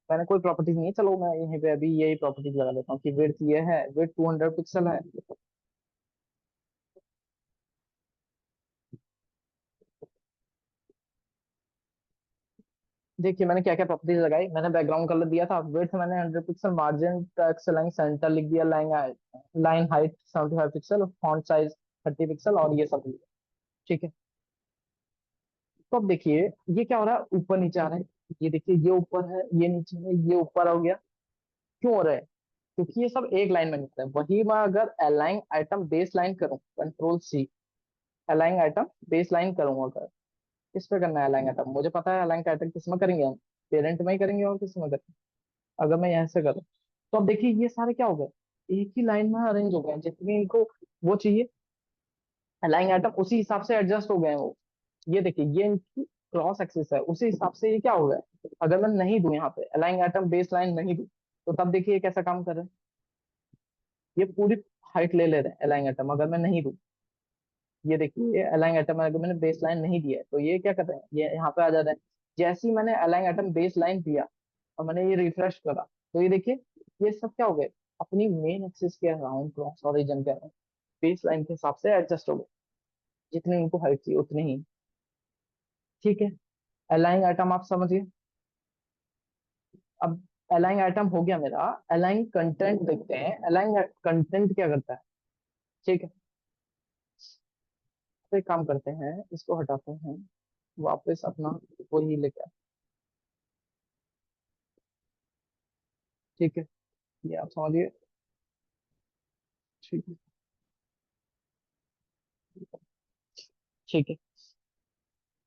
मैंने कोई प्रॉपर्टीज नहीं है, चलो मैं यहीं पे अभी यही प्रॉपर्टीज लगा देता हूँ कि विड्थ ये है, विड्थ 200 पिक्सल है। देखिए मैंने क्या क्या प्रॉपर्टीज लगाई, मैंने बैकग्राउंड कलर दिया था, विड्थ मैंने 100 pixel, margin text line centre लिख दिया, line line height 75 pixel, font size 30 pixel, और ये सब लिया। ठीक है, तो अब देखिए ये क्या हो रहा है, ऊपर नीचे आ रहा है। ये देखिए ये ऊपर है, ये नीचे है, ये ऊपर हो गया। क्यों हो रहा है? क्योंकि ये सब एक लाइन में निकलता है। वही मैं अगर अलाइन आइटम बेस लाइन करूँ, control C, align item base line करूंगा, अगर किस पे करना है अलाइन आइटम, मुझे पता है अलाइन आइटम किस में करेंगे हम, पेरेंट में ही करेंगे और किस में करेंगे। अगर मैं यहाँ से करूँ तो अब देखिए ये सारे क्या हो गए, एक ही लाइन में अरेंज हो गए, जितनी इनको वो चाहिए अलाइन आइटम उसी हिसाब से एडजस्ट हो गए हैं वो। ये देखिए ये इनकी क्रॉस एक्सिस है, उसी हिसाब से ये क्या हो गया। अगर मैं नहीं दूं यहाँ पे अलाइन आइटम बेस लाइन नहीं दूं, तो तब देखिए ये कैसा काम कर रहे हैं, ये पूरी हाइट ले ले रहे हैं अलाइन आइटम, अगर मैं नहीं दूं। ये देखिए ये अलाइन आइटम अगर मैंने बेस लाइन नहीं दिया है तो ये क्या कर रहे हैं, ये यहाँ पे आ जा रहे हैं। जैसे ही मैंने अलाइन आइटम बेस लाइन दिया और मैंने ये रिफ्रेश करा, तो ये देखिए ये सब क्या हो गए, अपनी मेन एक्सिस के अराउंड क्रॉस ओरिजिन के अराउंड बेस लाइन के हिसाब से एडजस्ट हो गए, जितनी इनको हाइट चाहिए उतनी ही। ठीक है, अलाइंग आइटम आप समझिए। अब अलाइंग आइटम हो गया मेरा, अलाइंग कंटेंट देखते हैं। अलाइंग कंटेंट क्या करता है? ठीक है, तो एक काम करते हैं, इसको हटाते हैं, वापस अपना वही लेके ठीक है, ये आप समझिए। ठीक है, ठीक है,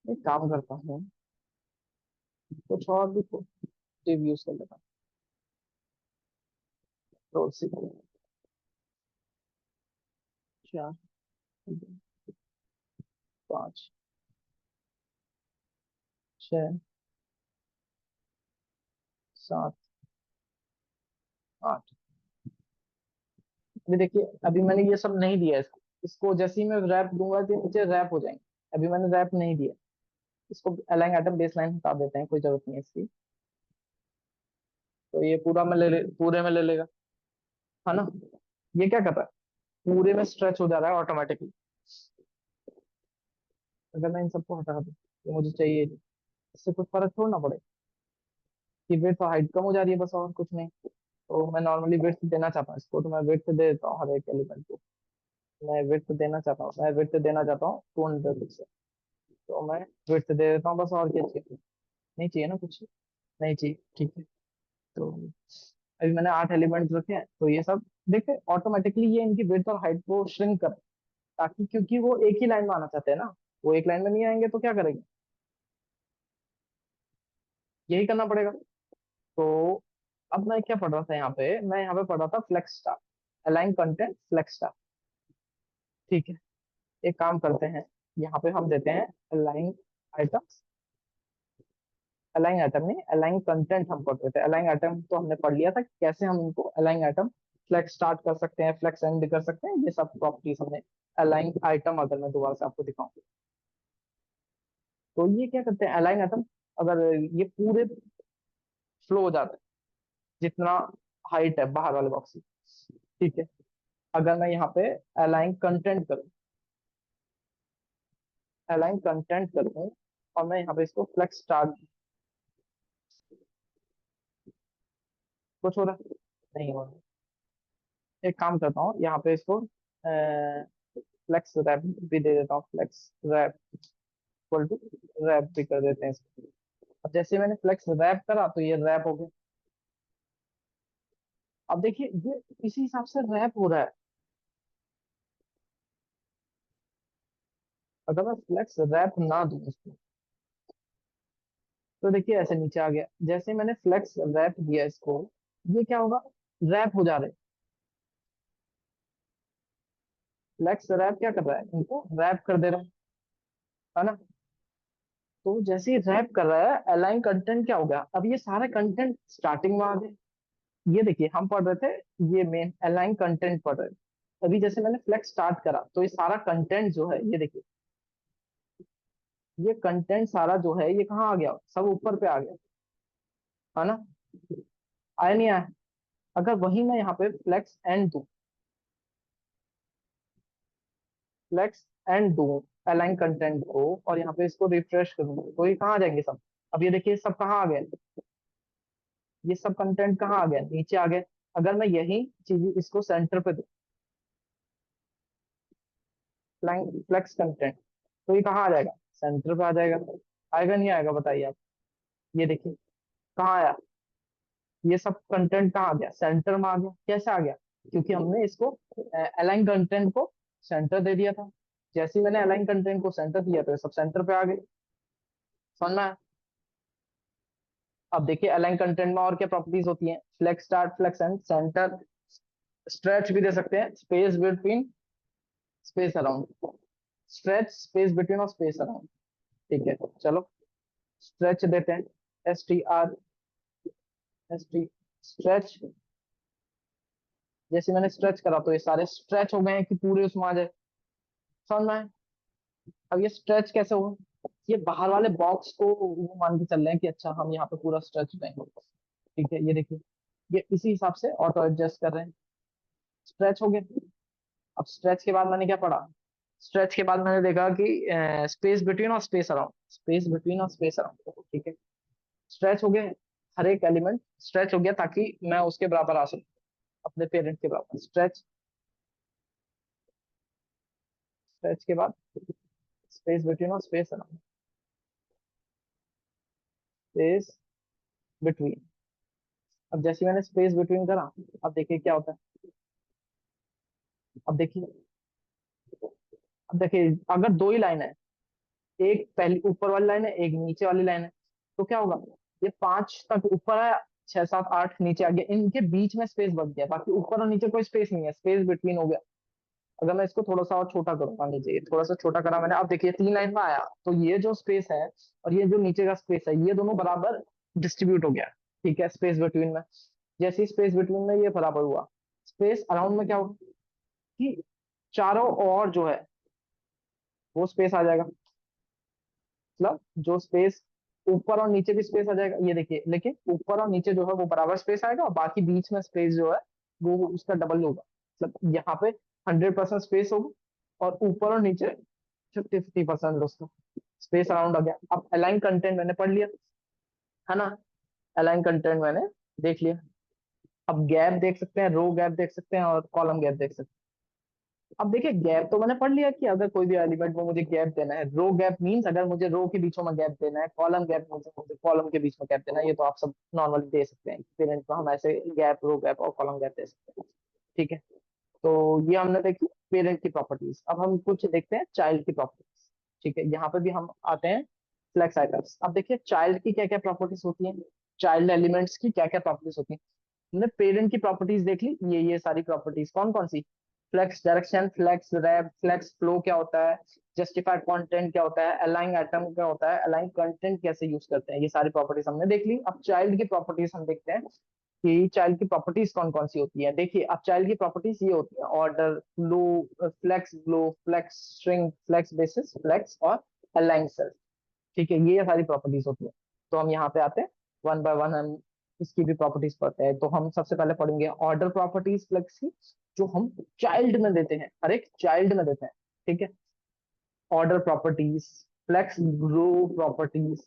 एक काम करता हूँ, कुछ और भी यूज कर लेता हूँ। तो 4, 5, 6, 7, 8। अभी देखिए, अभी मैंने ये सब नहीं दिया इसको। इसको जैसे ही मैं रैप दूंगा तो नीचे रैप हो जाएंगे। अभी मैंने रैप नहीं दिया। इसको अलाइंग आइटम बेस लाइन हटा देते हैं, कोई जरूरत नहीं है इसकी। तो ये पूरा में पूरे में ले लेगा, है ना? ये क्या कर रहा है, पूरे में स्ट्रेच हो जा रहा है ऑटोमेटिकली। अगर मैं इन सबको हटा दूं तो मुझे चाहिए, इससे कुछ फर्क थोड़ा ना पड़े कि वेट और हाइट कम हो जा रही है, बस और कुछ नहीं। तो मैं नॉर्मली वेट देना चाहता हूँ इसको, तो मैं वेट दे देता हूँ हर एक एलिमेंट को। मैं वेट देना चाहता हूँ, मैं वेट देना चाहता हूँ 200 तो मैं वेट दे देता हूँ, बस और क्या चाहिए? नहीं चाहिए ना कुछ, नहीं चाहिए, ठीक है। तो अभी मैंने 8 एलिमेंट्स रखे हैं, तो ये सब देखते ऑटोमेटिकली ये इनकी विड्थ और हाइट को श्रिंक कर, ताकि क्योंकि वो एक ही लाइन में आना चाहते हैं ना, वो एक लाइन में नहीं आएंगे तो क्या करेंगे? यही करना पड़ेगा। तो अब मैं क्या पढ़ रहा था यहाँ पे, मैं यहाँ पे पढ़ रहा था flex start, align content flex start. ठीक है, एक काम करते हैं, यहाँ पे हम देते हैं अलाइन आइटम। अलाइन आइटम नहीं, अलाइन कंटेंट हम पढ़ते थे। अलाइन आइटम तो हमने पढ़ लिया था कि कैसे हम इनको अलाइन आइटम फ्लेक्स स्टार्ट कर सकते हैं, फ्लेक्स एंड कर सकते हैं, ये सब प्रॉपर्टीज हमने। अलाइन आइटम अगर मैं दोबारा से आपको दिखाऊं, तो ये क्या करते हैं अलाइन आइटम, अगर ये पूरे फ्लो हो जाता है जितना हाइट है बाहर वाले बॉक्स की, ठीक है। अगर मैं यहाँ पे अलाइन कंटेंट करूँ, अलाइन कंटेंट करूँ, और मैं यहाँ पे इसको फ्लेक्स स्टार्ट, कुछ हो रहा है? नहीं हो रहा। एक काम करता हूँ, यहाँ पे इसको फ्लेक्स रैप भी दे देता हूँ, flex wrap equal to wrap भी कर देते हैं इसको। अब जैसे मैंने फ्लेक्स रैप करा तो ये रैप हो गया। अब देखिए ये इसी हिसाब से रैप हो रहा है। अगर मैं फ्लेक्स रैप ना दूं इसको, तो देखिए ऐसे नीचे आ गया। जैसे मैंने फ्लेक्स रैप दिया इसको, ये क्या होगा, रैप हो जा रहे। फ्लेक्स रैप क्या कर रहा है, इनको रैप कर दे रहा है ना? तो जैसे ही रैप कर रहा है, अलाइन कंटेंट क्या हो गया, अब ये सारे कंटेंट स्टार्टिंग में आ गए। ये देखिए हम पढ़ रहे थे, ये मेन अलाइन कंटेंट पढ़ रहे थे। अभी जैसे मैंने फ्लेक्स स्टार्ट करा तो ये सारा कंटेंट जो है, ये देखिए, ये कंटेंट सारा जो है ये कहाँ आ गया, सब ऊपर पे आ गया, है ना? आया नहीं आया? अगर वही मैं यहाँ पे फ्लेक्स एंड दूं, फ्लेक्स एंड दूं अलाइन कंटेंट को, और यहाँ पे इसको रिफ्रेश करूँ, तो ये कहाँ आ जाएंगे सब? अब ये देखिए सब कहाँ आ गए, ये सब कंटेंट कहाँ आ गया, नीचे आ गए। अगर मैं यही चीज इसको सेंटर पे दूं, फ्लेक्स कंटेंट, तो ये कहाँ आ जाएगा, सेंटर पे आ जाएगा। आएगा नहीं आएगा बताइए आप? ये देखिए कहाँ आया, ये सब कंटेंट कहाँ आ गया, सेंटर में आ गया। कैसे आ गया? क्योंकि हमने इसको अलाइन कंटेंट को सेंटर दे दिया था। जैसे ही मैंने अलाइन कंटेंट को सेंटर दिया तो ये सब सेंटर पे आ गए। समझ में आया? अब देखिए अलाइन कंटेंट में और क्या प्रॉपर्टीज होती हैं, flex start, flex end, center, stretch भी दे सकते हैं, space between, space around, stretch, space between और स्पेस अराउंड। ठीक है, चलो स्ट्रेच देते हैं, STR, ST, स्ट्रेच। जैसे मैंने स्ट्रेच करा तो ये सारे स्ट्रेच हो गए हैं कि पूरे उसमें आ जाए। समझ में आया? अब ये स्ट्रेच कैसे हो, ये बाहर वाले बॉक्स को वो मान के चल रहे हैं कि अच्छा हम यहाँ पे पूरा स्ट्रेच देंगे। ठीक है, ये देखिए ये इसी हिसाब से ऑटो एडजस्ट कर रहे हैं। स्ट्रेच हो गए। अब स्ट्रेच के बाद मैंने क्या पढ़ा, स्ट्रेच के बाद मैंने देखा कि स्पेस बिटवीन और स्पेस अराउंड, स्पेस बिटवीन और स्पेस अराउंड, ठीक है। स्ट्रेच हो गया, हर एक एलिमेंट स्ट्रेच हो गया ताकि मैं उसके बराबर आ सकूं, अपने पेरेंट के बराबर। स्ट्रेच, स्ट्रेच के बाद स्पेस बिटवीन और स्पेस अराउंड, स्पेस बिटवीन। अब जैसे मैंने स्पेस बिटवीन करा, अब देखिए क्या होता है। अब देखिए, अब देखिए अगर दो ही लाइन है, एक पहली ऊपर वाली लाइन है, एक नीचे वाली लाइन है, तो क्या होगा, ये 5 तक ऊपर है, 6 7 8 नीचे आ गया, इनके बीच में स्पेस बच गया, बाकी ऊपर और नीचे कोई स्पेस नहीं है, स्पेस बिटवीन हो गया। अगर मैं इसको थोड़ा सा और छोटा करूँ, मान लीजिए थोड़ा सा छोटा करा मैंने, अब देखिए 3 लाइन में आया, तो ये जो स्पेस है और ये जो नीचे का स्पेस है, ये दोनों बराबर डिस्ट्रीब्यूट हो गया, ठीक है, स्पेस बिटवीन में। जैसे ही स्पेस बिटवीन में ये बराबर हुआ, स्पेस अराउंड में क्या होगा कि चारों ओर जो है वो स्पेस आ जाएगा, मतलब जो स्पेस ऊपर और नीचे भी स्पेस आ जाएगा, ये देखिए, लेकिन ऊपर और नीचे जो है वो बराबर स्पेस आएगा, और बाकी बीच में स्पेस जो है वो उसका डबल होगा, मतलब यहाँ पे 100% स्पेस होगा, और ऊपर और नीचे 50-50% उसका स्पेस अराउंड आ गया। अब अलाइन कंटेंट मैंने पढ़ लिया, है ना, अलाइन कंटेंट मैंने देख लिया। अब गैप देख सकते हैं, रो गैप देख सकते हैं, और कॉलम गैप देख सकते हैं। अब देखिए गैप तो मैंने पढ़ लिया कि अगर कोई भी एलिमेंट में मुझे गैप देना है, रो गैप मींस अगर मुझे रो के बीचों में गैप देना है, कॉलम गैप मींस मुझे कॉलम के बीच में गैप देना है, ये तो आप सब नॉर्मली दे सकते हैं, पेरेंट को हम ऐसे गैप, रो गैप और कॉलम गैप दे सकते हैं, ठीक है। तो ये हमने देखी पेरेंट की प्रॉपर्टीज। अब हम कुछ देखते हैं चाइल्ड की प्रॉपर्टीज, ठीक है, यहाँ पे भी हम आते हैं फ्लेक्स आइटम्स। अब देखिए चाइल्ड की क्या क्या प्रॉपर्टीज होती हैं, चाइल्ड एलिमेंट्स की क्या क्या प्रॉपर्टीज होती हैं। हमने पेरेंट की प्रॉपर्टीज देख ली, ये सारी प्रॉपर्टीज कौन कौन सी, flex direction, flex wrap, flex flow क्या होता है, जस्टिफाइड कंटेंट क्या होता है, अलाइन आइटम क्या होता है, अलाइन कंटेंट कैसे यूज करते हैं, ये सारी प्रॉपर्टीज हमने देख ली। अब चाइल्ड की प्रॉपर्टीज हम देखते हैं कि चाइल्ड की प्रॉपर्टीज कौन कौन सी होती है। देखिए अब चाइल्ड की प्रॉपर्टीज ये होती है, order, grow, flex grow, flex shrink, flex basis, flex और अलाइन सेल, ठीक है, ये सारी प्रॉपर्टीज होती है। तो हम यहाँ पे आते हैं, वन बाय वन हम इसकी भी प्रॉपर्टीज पढ़ते हैं। तो हम सबसे पहले पढ़ेंगे ऑर्डर प्रॉपर्टीज फ्लेक्स की, जो हम चाइल्ड में देते हैं, हर एक चाइल्ड में देते हैं, ठीक है। Order properties, flex grow properties,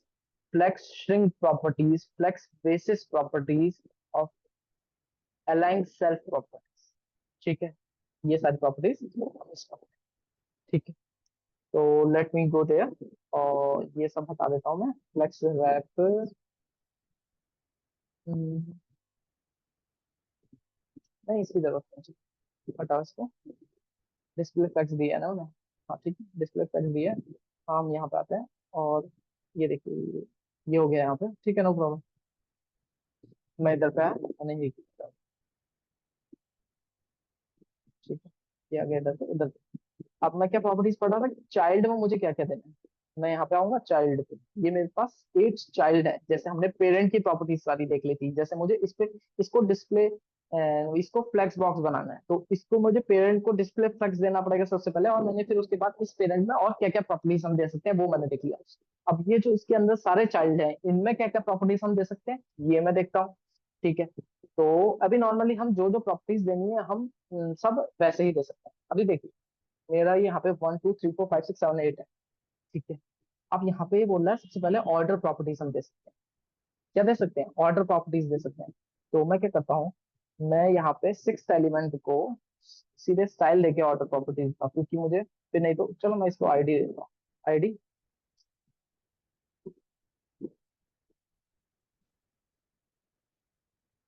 flex shrink properties, flex basis properties और अलाइन सेल्फ प्रॉपर्टीज, ठीक है, ये सारी प्रॉपर्टीज, ठीक है। तो लेट मी गो देयर, और ये सब बता देता हूँ मैं, फ्लेक्स रैप, नहीं इसकी जरूरत नहीं, हटाओ इसको। डिस्प्ले फ्लेक्स दिया है ना उन्हें, हाँ ठीक है, डिस्प्ले फ्लेक्स दिया है। हम यहाँ पे आते हैं, और ये देखिए ये हो गया यहाँ पे, ठीक है, नो प्रॉब्लम। मैं इधर पे आया, मैंने ये किया, ठीक है, ये आ गया इधर पे, उधर। अब मैं क्या प्रॉपर्टीज पढ़ रहा था, चाइल्ड में मुझे क्या क्या देना है। मैं यहाँ पे आऊंगा चाइल्ड पे, ये मेरे पास 8 चाइल्ड है, जैसे हमने पेरेंट की प्रॉपर्टीज सारी देख ली थी, जैसे मुझे इस पे, इसको डिस्प्ले, इसको फ्लेक्स बॉक्स बनाना है, तो इसको मुझे पेरेंट को डिस्प्ले फ्लेक्स देना पड़ेगा सबसे पहले, और मैंने फिर उसके बाद इस पेरेंट में और क्या क्या प्रॉपर्टीज हम दे सकते हैं वो मैंने देख लिया। अब ये जो इसके अंदर सारे चाइल्ड हैं, इनमें क्या क्या प्रॉपर्टीज हम दे सकते हैं, ये मैं देखता हूँ, ठीक है। तो अभी नॉर्मली हम जो जो प्रॉपर्टीज देनी है हम सब वैसे ही दे सकते हैं। अभी देखिए मेरा यहाँ पे 1 2 3 4 5 6 7 8 है, ठीक है। अब यहाँ पे ये बोल रहा है सबसे पहले ऑर्डर प्रॉपर्टीज हम दे सकते हैं, क्या दे सकते हैं, ऑर्डर प्रॉपर्टीज दे सकते हैं। तो मैं क्या करता हूँ, मैं यहाँ पे 6th एलिमेंट को सीधे स्टाइल लेके ऑर्डर प्रॉपर्टीज का, क्योंकि मुझे फिर नहीं तो, चलो मैं इसको आईडी देता हूँ, आईडी,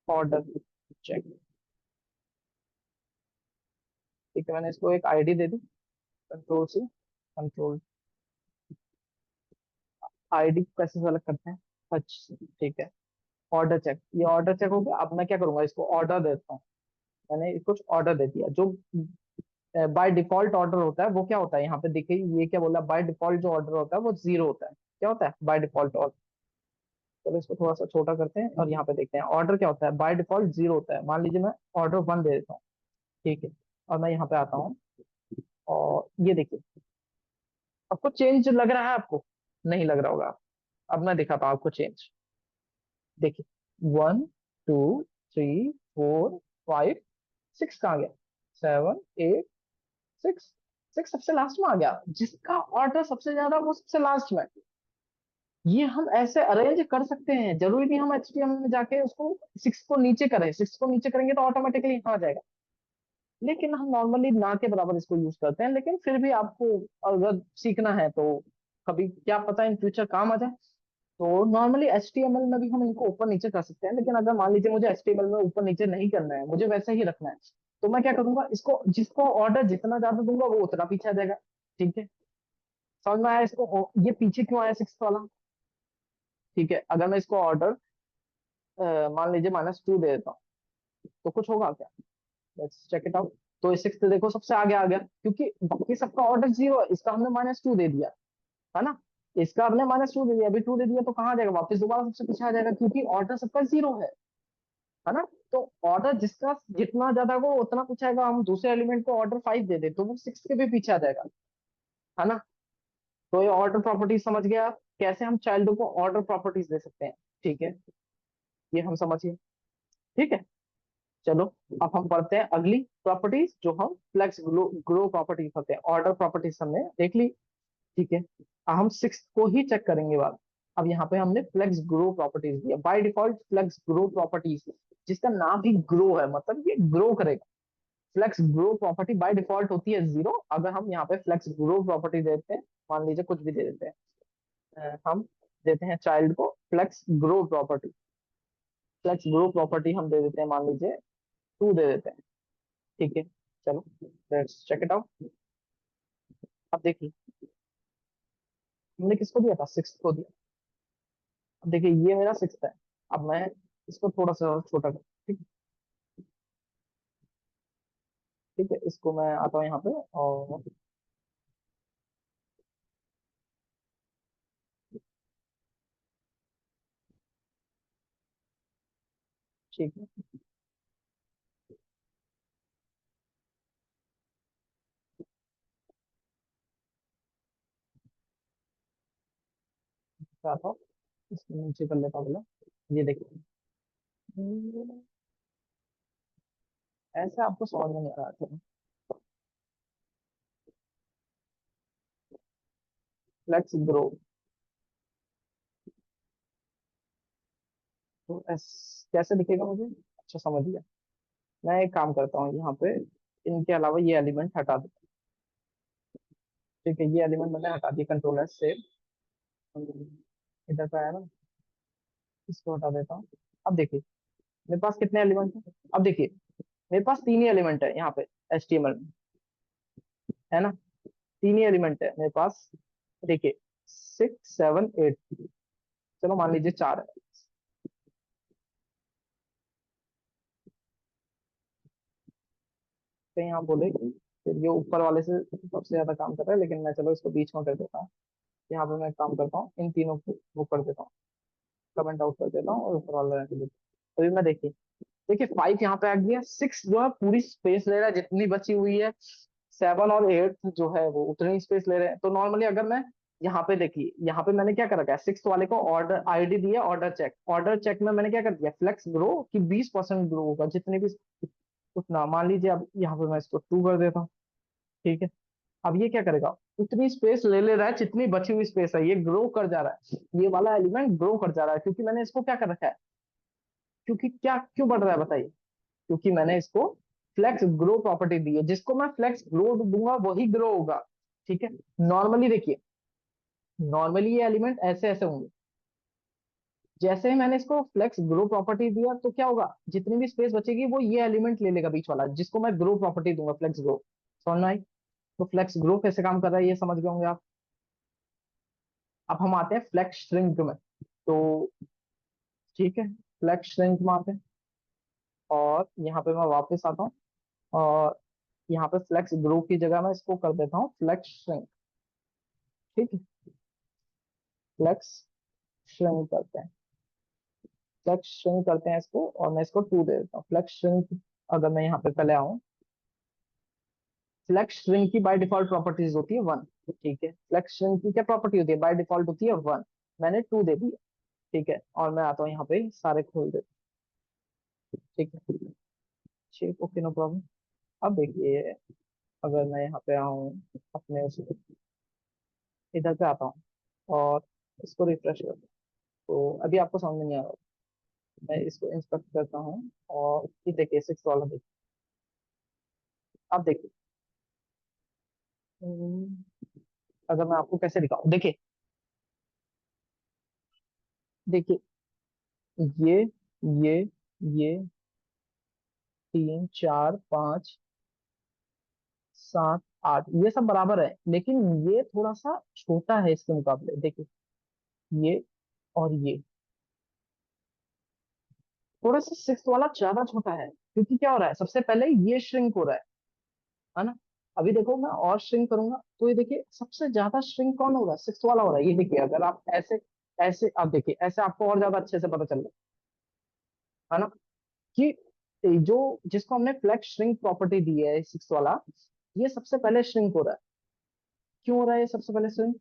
ऑर्डर चेक, ठीक है, मैंने इसको एक आईडी दे दी, कंट्रोल से, कंट्रोल, आईडी कैसे सेलेक्ट करते हैं, अच्छा ठीक है, ऑर्डर चेक, ये ऑर्डर चेक हो गया। अब मैं क्या करूंगा, इसको ऑर्डर देता हूँ, मैंने कुछ ऑर्डर दे दिया, जो बाय डिफॉल्ट ऑर्डर होता है वो क्या होता है, यहाँ पे देखिए ये क्या बोला, बाय डिफॉल्ट जो ऑर्डर होता है वो 0 होता है, क्या होता है बाय डिफॉल्ट ऑर्डर। चलो इसको थोड़ा सा छोटा करते हैं, और यहाँ पे देखते हैं ऑर्डर क्या होता है, बाय डिफॉल्ट 0 होता है। मान लीजिए मैं ऑर्डर 1 दे देता हूँ, ठीक है, और मैं यहाँ पे आता हूँ, और ये देखिए, आपको चेंज लग रहा है, आपको नहीं लग रहा होगा, अब मैं दिखाता हूँ आपको चेंज, देखिए 1 2 3 4 5 6 कहाँ गया, 7 8 6, सिक्स सबसे लास्ट में आ गया, जिसका ऑर्डर सबसे ज्यादा वो सबसे लास्ट में। ये हम ऐसे अरेंज कर सकते हैं, जरूरी नहीं हम एचटीएमएल में जाके उसको सिक्स को नीचे करें, सिक्स को नीचे करेंगे तो ऑटोमेटिकली यहाँ आ जाएगा। लेकिन हम नॉर्मली ना के बराबर इसको यूज करते हैं, लेकिन फिर भी आपको अगर सीखना है तो कभी क्या पता इन फ्यूचर काम आ जाए। तो नॉर्मली एचटीएमएल में भी हम इनको ऊपर नीचे कर सकते हैं, लेकिन अगर मान लीजिए मुझे एचटीएमएल में ऊपर नीचे नहीं करना है, मुझे वैसे ही रखना है, तो मैं क्या करूंगा, इसको जिसको ऑर्डर जितना ज्यादा दूंगा वो उतना पीछे आ जाएगा। ठीक है, समझ में आया इसको ये पीछे क्यों आया सिक्स वाला। ठीक है, अगर मैं इसको ऑर्डर मान लीजिए -2 दे देता हूँ, तो कुछ होगा क्या? Let's check it out. तो सिक्स देखो सबसे आगे आ गया, क्योंकि बाकी सबका ऑर्डर 0 है, इसका हमने -2 दे दिया, है ना। इसका हमने -2 दे दिया, अभी 2 दे दिया, तो कहाँ आ जाएगा, वापस दोबारा सबसे पीछे आ जाएगा, क्योंकि ऑर्डर सबका 0 है ना। तो ऑर्डर जिसका जितना ज्यादा होगा वो उतना पीछे आएगा। हम दूसरे एलिमेंट को ऑर्डर 5 दे दे तो वो सिक्स के भी पीछे आ जाएगा, है ना। तो ये ऑर्डर प्रॉपर्टीज समझ गया आप, कैसे हम चाइल्ड को ऑर्डर प्रॉपर्टीज दे सकते हैं। ठीक है, ये हम समझिए। ठीक है, चलो अब हम पढ़ते हैं अगली प्रॉपर्टीज, जो हम फ्लेक्स ग्रो ग्रो प्रॉपर्टीज होते हैं। ऑर्डर प्रॉपर्टीज हमने देख ली। ठीक है, अब हम सिक्स को ही चेक करेंगे बात। अब यहाँ पे हमने फ्लेक्स ग्रो प्रॉपर्टीज दिया, by default flex grow properties, जिसका नाम ही ग्रो है, मतलब ये ग्रो करेगा। Flex grow property by default होती है 0। अगर हम यहाँ पे फ्लेक्स ग्रो प्रॉपर्टी देते हैं, मान लीजिए कुछ भी दे देते हैं, हम देते हैं चाइल्ड को flex grow property. Flex grow property हम दे देते हैं, मान लीजिए 2 दे देते हैं। ठीक है, चलो लेट्स चेक इट आउट। अब देखिए, हमने किसको दिया था, सिक्स को दिया। अब देखिए ये मेरा सिक्स है। अब मैं इसको थोड़ा सा और छोटा कर, ठीक है। ठीक है, इसको मैं आता हूँ यहाँ पे और ठीक है, मैं आता हूँ, इसको नीचे कर लेता हूँ पहले। ये देखिए, ऐसे आपको समझ में नहीं आ रहा था। फ्लेक्स ग्रो, तो कैसे दिखेगा मुझे, अच्छा समझ गया। मैं एक काम करता हूँ यहाँ पे, इनके अलावा ये एलिमेंट हटा देता हूँ। ठीक है, ये एलिमेंट मैंने हटा दिया, कंट्रोलर से इधर पे आया ना, इसको हटा देता हूँ। अब देखिए मेरे पास कितने एलिमेंट है, अब देखिए मेरे पास तीन ही एलिमेंट है यहाँ पे एचटीएमएल में, है ना। तीन ही एलिमेंट है मेरे पास। देखिए 6 7 8, चलो मान लीजिए चार है। कहीं आप बोले कि फिर ये ऊपर वाले से सबसे ज्यादा काम कर रहा है, लेकिन मैं चलो इसको बीच में कर देता हूँ। यहाँ पे मैं एक काम करता हूँ, इन तीनों को वो कर देता हूँ, कमेंट आउट कर देता हूँ और ऊपर वाला रहने देता हूँ। अभी मैं देखिए, देखिए 5 यहाँ पे आ गया, 6 जो है पूरी स्पेस ले रहा है जितनी बची हुई है, 7 और 8 जो है वो उतनी स्पेस ले रहे हैं। तो नॉर्मली अगर मैं यहाँ पे देखिए, यहाँ पे मैंने क्या कर रखा है, सिक्स वाले को ऑर्डर आईडी दिया, ऑर्डर चेक। ऑर्डर चेक में मैंने क्या कर दिया, फ्लेक्स ग्रो की 20% ग्रो होगा, जितने भी उतना मान लीजिए। अब यहाँ पे मैं इसको 2 कर देता हूँ। ठीक है, अब ये क्या करेगा, उतनी स्पेस ले ले रहा है जितनी बची हुई स्पेस है, ये ग्रो कर जा रहा है, ये वाला एलिमेंट ग्रो कर जा रहा है, क्योंकि मैंने इसको क्या कर रखा है, क्योंकि क्या क्यों बढ़ रहा है बताइए, क्योंकि मैंने इसको फ्लेक्स ग्रो प्रॉपर्टी दी है, जिसको मैं फ्लेक्स ग्रो दूंगा वही ग्रो होगा। ठीक है, नॉर्मली देखिए, नॉर्मली ये एलिमेंट ऐसे ऐसे होंगे, जैसे ही मैंने इसको फ्लेक्स ग्रो प्रॉपर्टी दिया तो क्या होगा, जितनी भी स्पेस बचेगी वो ये एलिमेंट ले लेगा बीच वाला, जिसको मैं ग्रो प्रॉपर्टी दूंगा, फ्लेक्स ग्रो। समझ में आई। तो फ्लेक्स ग्रो कैसे काम कर रहा है ये समझ गए होंगे आप। अब हम आते हैं फ्लेक्स श्रिंक में। तो ठीक है, फ्लेक्स श्रिंक में आते हैं और यहाँ पे मैं वापस आता हूँ, और यहाँ पे फ्लेक्स ग्रो की जगह मैं इसको कर देता हूँ फ्लेक्स श्रिंक। ठीक है, फ्लेक्स श्रिंक करते हैं, फ्लेक्स श्रिंक करते हैं इसको, और मैं इसको 2 दे देता हूँ फ्लेक्स श्रिंक। अगर मैं यहाँ पे पहले आऊँ, फ्लेक्स श्रिंक की बाय डिफॉल्ट प्रॉपर्टीज होती है 1। ठीक है, फ्लेक्स श्रिंक की क्या प्रॉपर्टी होती है, बाय डिफॉल्ट होती है 1। मैंने 2 दे दिया। ठीक है, और मैं आता हूँ यहाँ पे सारे खोल देता हूँ। ठीक है, ठीक, ओके नो प्रॉब्लम। अब देखिए, अगर मैं यहाँ पे आऊँ अपने इधर पे आता हूँ और इसको रिफ्रेश करता हूँ, तो अभी आपको समझ में नहीं आ रहा। मैं इसको इंस्पेक्ट करता हूँ और ये देखिए 6 वाला देखिए। आप देखिए, अगर मैं आपको कैसे दिखाऊं, देखिए देखिए, ये ये ये 3 4 5 7 8 ये सब बराबर है, लेकिन ये थोड़ा सा छोटा है इसके मुकाबले। देखिए ये और ये थोड़ा सा 6 वाला ज्यादा छोटा है, क्योंकि क्या हो रहा है, सबसे पहले ये श्रिंक हो रहा है ना। अभी देखो मैं और श्रिंक करूंगा तो ये देखिए सबसे ज्यादा श्रिंक कौन हो रहा है, 6 वाला हो रहा है। ये देखिए अगर आप ऐसे ऐसे आप देखिए, ऐसे आपको और ज्यादा अच्छे से पता चल रहा है ना, कि जो जिसको हमने फ्लेक्स श्रिंक प्रॉपर्टी दी है 6 वाला, ये सबसे पहले श्रिंक हो रहा है। क्यों हो रहा है ये सबसे पहले श्रिंक?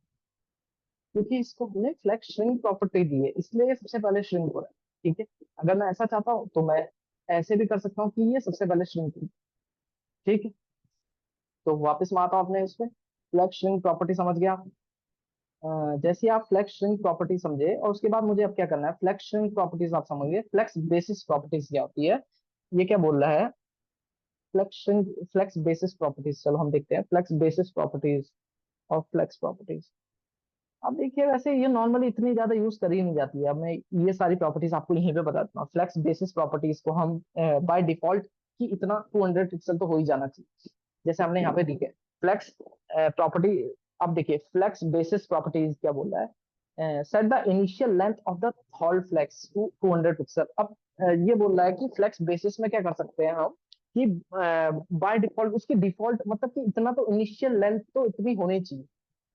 क्योंकि इसको हमने फ्लेक्स श्रिंक प्रॉपर्टी दी है, इसलिए ये सबसे पहले श्रिंक हो रहा है। ठीक है, अगर मैं ऐसा चाहता हूँ तो मैं ऐसे भी कर सकता हूँ कि ये सबसे पहले श्रिंक हो। ठीक है, तो वापस मैं आता हूँ अपने उस पर, फ्लेक्स श्रिंक प्रॉपर्टी समझ गया। जैसे ही आप फ्लेक्स श्रिंक प्रॉपर्टी समझे, और उसके बाद मुझे अब क्या करना है, फ्लेक्स श्रिंक प्रॉपर्टीज आप समझिए, फ्लेक्स बेसिस प्रॉपर्टीज क्या होती है, ये क्या बोल रहा है, फ्लेक्स बेसिस प्रॉपर्टीज। चलो हम देखते हैं फ्लेक्स बेसिस प्रॉपर्टीज और फ्लेक्स प्रॉपर्टीज। अब देखिए वैसे ये नॉर्मली इतनी ज्यादा यूज करी नहीं जाती है, अब मैं ये सारी प्रॉपर्टीज आपको यहीं पे बता देता हूँ। फ्लेक्स बेसिस प्रॉपर्टीज को हम बाय डिफॉल्ट कि इतना 200 पिक्सल तो हो ही जाना चाहिए, जैसे हमने यहाँ पे दी है फ्लेक्स प्रॉपर्टी। अब देखिए फ्लेक्स बेसिस प्रॉपर्टीज क्या बोल रहा है, set the initial length of the whole flex to 200 pixel. अब ये बोल रहा है कि फ्लेक्स बेसिस में क्या कर सकते हैं हम, कि बाय डिफॉल्ट उसकी डिफॉल्ट मतलब कि इतना तो इनिशियल लेंथ तो इतनी होनी चाहिए,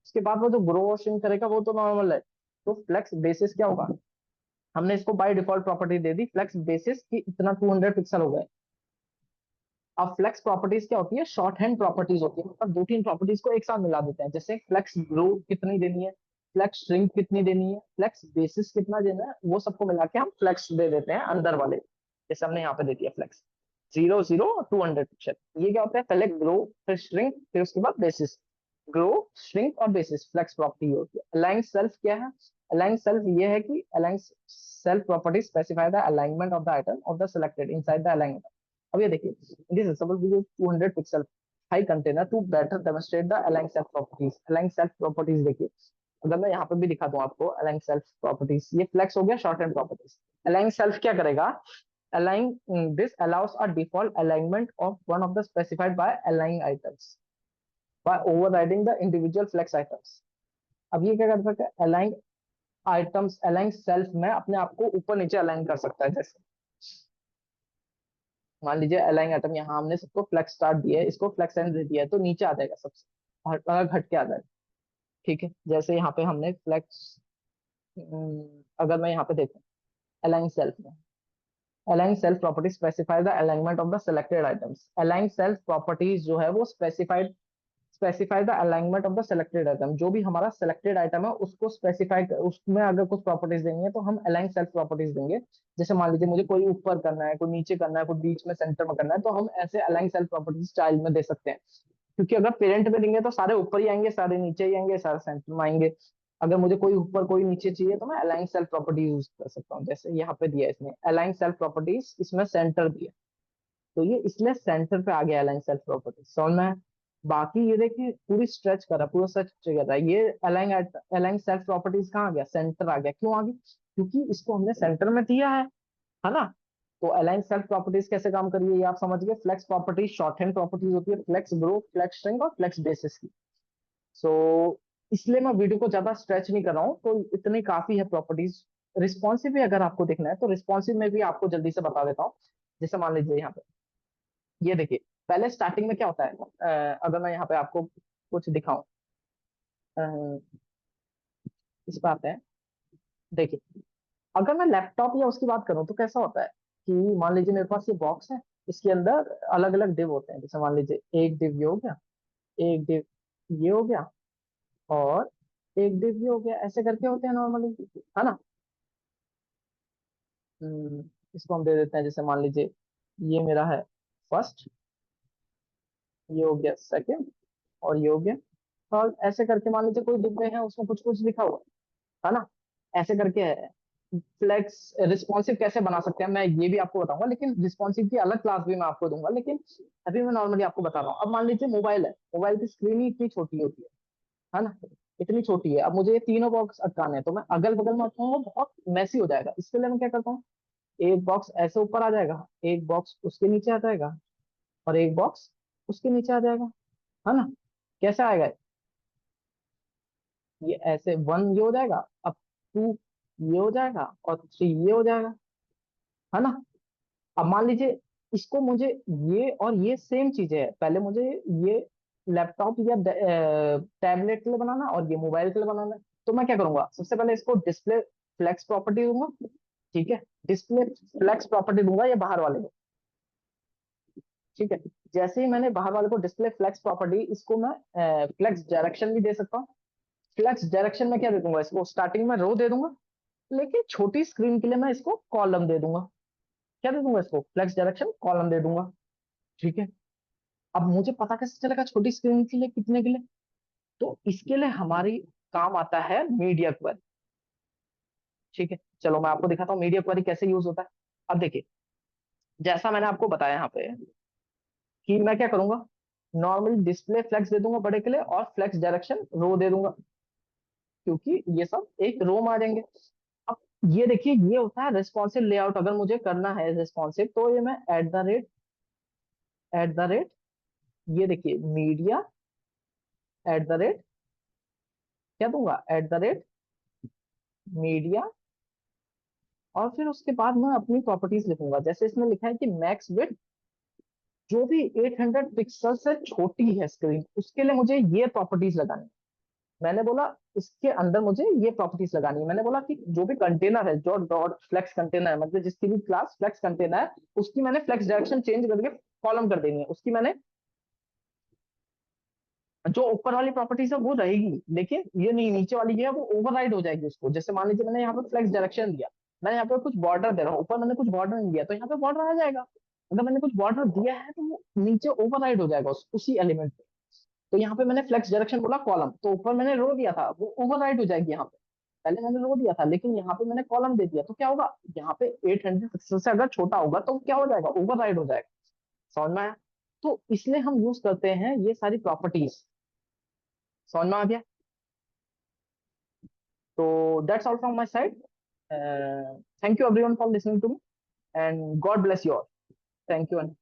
उसके बाद वो जो ग्रो और श्रिंक करेगा वो तो नॉर्मल है। तो फ्लेक्स बेसिस क्या होगा, हमने इसको बाय डिफॉल्ट प्रॉपर्टी दे दी फ्लेक्स बेसिस की इतना 200 पिक्सल हो गए। अब फ्लेक्स प्रॉपर्टीज क्या होती है, शॉर्ट हैंड प्रॉपर्टीज होती है, मतलब 2 3 प्रॉपर्टीज को एक साथ मिला देते हैं, जैसे फ्लेक्स ग्रो कितनी देनी है, फ्लेक्स श्रिंक कितनी देनी है, फ्लेक्स बेसिस कितना देना है, वो सबको मिला के हम फ्लेक्स दे देते हैं अंदर वाले। जैसे हमने यहाँ पे दे दिया फ्लेक्स 0 0 200 पिक्सल। ये क्या होता है, पहले ग्रो फिर श्रिंक फिर उसके बाद बेसिस। ग्रो श्रिंक और बेसिस फ्लेक्स प्रॉपर्टी होती है। अलाइन सेल्फ क्या है, अलाइन सेल्फ ये है कि align self property specify the alignment of the item of the selected inside the alignment. अब ये देखिए, this suppose we use 200 pixel high container to better demonstrate the align self properties. Align self properties देखिए, अगर मैं यहाँ पे भी दिखा दूं आपको अलाइन सेल्फ प्रॉपर्टीज, ये फ्लेक्स हो गया short hand properties. Align self क्या करेगा, align this allows a default alignment of one of the specified by align items by overriding the individual flex items. अब ये क्या कर सकता है, अलाइन आइटम्स अलाइन सेल्फ में अपने आप को ऊपर नीचे अलाइन कर सकता है। जैसे मान लीजिए अलाइन आइटम यहाँ हमने सबको फ्लेक्स स्टार्ट दिया है, इसको फ्लेक्स एंड दे दिया है, तो नीचे आ जाएगा सबसे, घट के आ जाएगा। ठीक है, जैसे यहाँ पे हमने फ्लेक्स, अगर मैं यहाँ पे देखूँ अलाइन सेल्फ में, align self property specify the alignment of the selected items. Align self properties जो है वो specify the alignment of the selected item, जो भी हमारा सिलेक्टेड आइटम है उसको स्पेसिफाई, उसमें अगर कुछ प्रॉपर्टीज देंगे है तो हम अलाइन सेल्फ प्रॉपर्टीज देंगे। जैसे मान लीजिए मुझे कोई ऊपर करना है, कोई नीचे करना है, कोई बीच में सेंटर में करना है, तो हम ऐसे अलाइन सेल्फ प्रॉपर्टीज स्टाइल में दे सकते हैं। क्योंकि अगर पेरेंट में देंगे तो सारे ऊपर ही आएंगे, सारे नीचे ही आएंगे, सारे सेंटर में आएंगे। अगर मुझे कोई ऊपर कोई नीचे चाहिए तो मैं अलाइन सेल्फ प्रॉपर्टी यूज कर सकता हूँ। जैसे यहाँ पे दिया है इसने अलाइन सेल्फ प्रॉपर्टीज, इसमें सेंटर दिया, तो ये इसलिए सेंटर पे आ गया अलाइन सेल्फ प्रॉपर्टी। समझ में आया? बाकी ये देखिए पूरी स्ट्रेच कर रहा है, पूरा स्ट्रेच कर रहा है, ये अलाइन अलाइन सेल्फ प्रॉपर्टीज कहाँ आ गया, सेंटर आ गया। क्यों आ गया, क्योंकि इसको हमने सेंटर में दिया है ना। तो अलाइन सेल्फ प्रॉपर्टीज कैसे काम करिए ये आप समझ गए। Flex properties short hand properties होती है, फ्लेक्स ग्रो फ्लेक्स श्रिंक और फ्लेक्स बेसिस की। सो इसलिए मैं वीडियो को ज्यादा स्ट्रेच नहीं कर रहा हूँ, तो इतनी काफी है प्रॉपर्टीज। रिस्पॉन्सिव भी अगर आपको देखना है तो रिस्पॉन्सिव में भी आपको जल्दी से बता देता हूँ। जैसे मान लीजिए यहाँ पे ये देखिए, पहले स्टार्टिंग में क्या होता है, अगर मैं यहाँ पे आपको कुछ दिखाऊं, इस पे आते हैं। देखिए अगर मैं लैपटॉप या उसकी बात करूं तो कैसा होता है, कि मान लीजिए मेरे पास ये बॉक्स है, इसके अंदर अलग अलग डिव होते हैं। जैसे मान लीजिए एक डिव ये हो गया, एक डिव ये हो गया, और एक डिव ये हो गया, ऐसे करके होते हैं नॉर्मली, है ना। इसको हम दे देते हैं, जैसे मान लीजिए ये मेरा है फर्स्ट, ये हो गया सेकंड, और ये हो गया थर्ड। ऐसे करके मान लीजिए कोई डिब्बे हैं उसमें कुछ कुछ लिखा हुआ है ना, ऐसे करके है। फ्लेक्स रिस्पॉन्सिव कैसे बना सकते हैं मैं ये भी आपको बताऊंगा, लेकिन रिस्पॉन्सिव की अलग क्लास भी मैं आपको दूंगा, लेकिन अभी मैं नॉर्मली आपको बता रहा हूँ। अब मान लीजिए मोबाइल है, मोबाइल की स्क्रीन ही इतनी छोटी होती है ना, इतनी छोटी है। अब मुझे ये तीनों बॉक्स अटकाने हैं, तो मैं अगल बगल में अटकाऊंगा, बहुत मैसी हो जाएगा। इसके लिए मैं क्या करता हूँ, एक बॉक्स ऐसे ऊपर आ जाएगा, एक बॉक्स उसके नीचे आ जाएगा, और एक बॉक्स उसके नीचे आ जाएगा, है ना। कैसे आएगा ये, ऐसे वन ये हो जाएगा, अब टू ये हो जाएगा, और थ्री ये हो जाएगा, है ना। अब मान लीजिए इसको मुझे, ये और ये सेम चीजें है, पहले मुझे ये लैपटॉप या टैबलेट के लिए बनाना और ये मोबाइल के लिए बनाना है। तो मैं क्या करूंगा, सबसे पहले इसको डिस्प्ले फ्लेक्स प्रॉपर्टी दूंगा, ठीक है। डिस्प्ले फ्लेक्स प्रॉपर्टी दूंगा ये बाहर वाले को, ठीक है। जैसे ही मैंने बाहर वाले को डिस्प्ले फ्लेक्स प्रॉपर्टी, इसको मैं फ्लेक्स डायरेक्शन भी दे सकता हूँ। फ्लेक्स डायरेक्शन में क्या दे दूंगा, इसको स्टार्टिंग में रो दे दूंगा, लेकिन छोटी स्क्रीन के लिए मैं इसको कॉलम दे दूंगा। क्या दे दूंगा, इसको फ्लेक्स डायरेक्शन कॉलम दे दूंगा, ठीक है। अब मुझे पता कैसे चलेगा छोटी स्क्रीन के लिए कितने के लिए, तो इसके लिए हमारी काम आता है मीडिया क्वेरी, ठीक है। चलो मैं आपको दिखाता हूँ मीडिया क्वेरी कैसे यूज होता है। अब देखिए, जैसा मैंने आपको बताया यहाँ पे कि मैं क्या करूंगा, नॉर्मल डिस्प्ले फ्लेक्स दे दूंगा बड़े के लिए, और फ्लेक्स डायरेक्शन रो दे दूंगा, क्योंकि ये सब एक रो में आ जाएंगे। अब ये देखिए, ये होता है रिस्पॉन्सिव लेआउट। अगर मुझे करना है रिस्पॉन्सिव, तो ये मैं एट द रेट ये देखिए मीडिया @ क्या दूंगा, @मीडिया, और फिर उसके बाद मैं अपनी प्रॉपर्टीज लिखूंगा। जैसे इसमें लिखा है कि मैक्स विड्थ, जो भी 800 पिक्सल से छोटी है स्क्रीन, उसके लिए मुझे ये प्रॉपर्टीज लगानी है। मैंने बोला इसके अंदर मुझे ये प्रॉपर्टीज लगानी है। मैंने बोला कि जो भी कंटेनर है, जो डॉट फ्लेक्स कंटेनर है, मतलब जिसकी भी क्लास फ्लेक्स कंटेनर है, उसकी मैंने फ्लेक्स डायरेक्शन चेंज करके कॉलम कर देनी है। उसकी मैंने जो ऊपर वाली प्रॉपर्टीज है वो रहेगी, लेकिन ये नहीं, नीचे वाली ये है वो ओवरराइड हो जाएगी उसको। जैसे मान लीजिए मैंने यहाँ पे फ्लेक्स डायरेक्शन दिया, मैं यहाँ पे कुछ बॉर्डर दे रहा हूँ, ऊपर मैंने कुछ बॉर्डर नहीं दिया, तो यहाँ पे बॉर्डर आ जाएगा। अगर मैंने कुछ बॉर्डर दिया है तो वो नीचे ओवरराइड हो जाएगा उसी एलिमेंट पे। तो यहाँ पे मैंने फ्लेक्स डायरेक्शन बोला कॉलम, तो ऊपर मैंने रो दिया था, वो ओवरराइड हो जाएगी यहाँ पे। पहले मैंने रो दिया था, लेकिन यहाँ पे मैंने कॉलम दे दिया, तो क्या होगा, यहाँ पे 800 पिक्सल से अगर छोटा होगा तो क्या हो जाएगा, ओवरराइड हो जाएगा। समझ में आया। तो इसलिए हम यूज करते हैं ये सारी प्रॉपर्टीज। समझ में आ गया। So that's all from my side. Thank you everyone for listening to me, and God bless you all. Thank you. And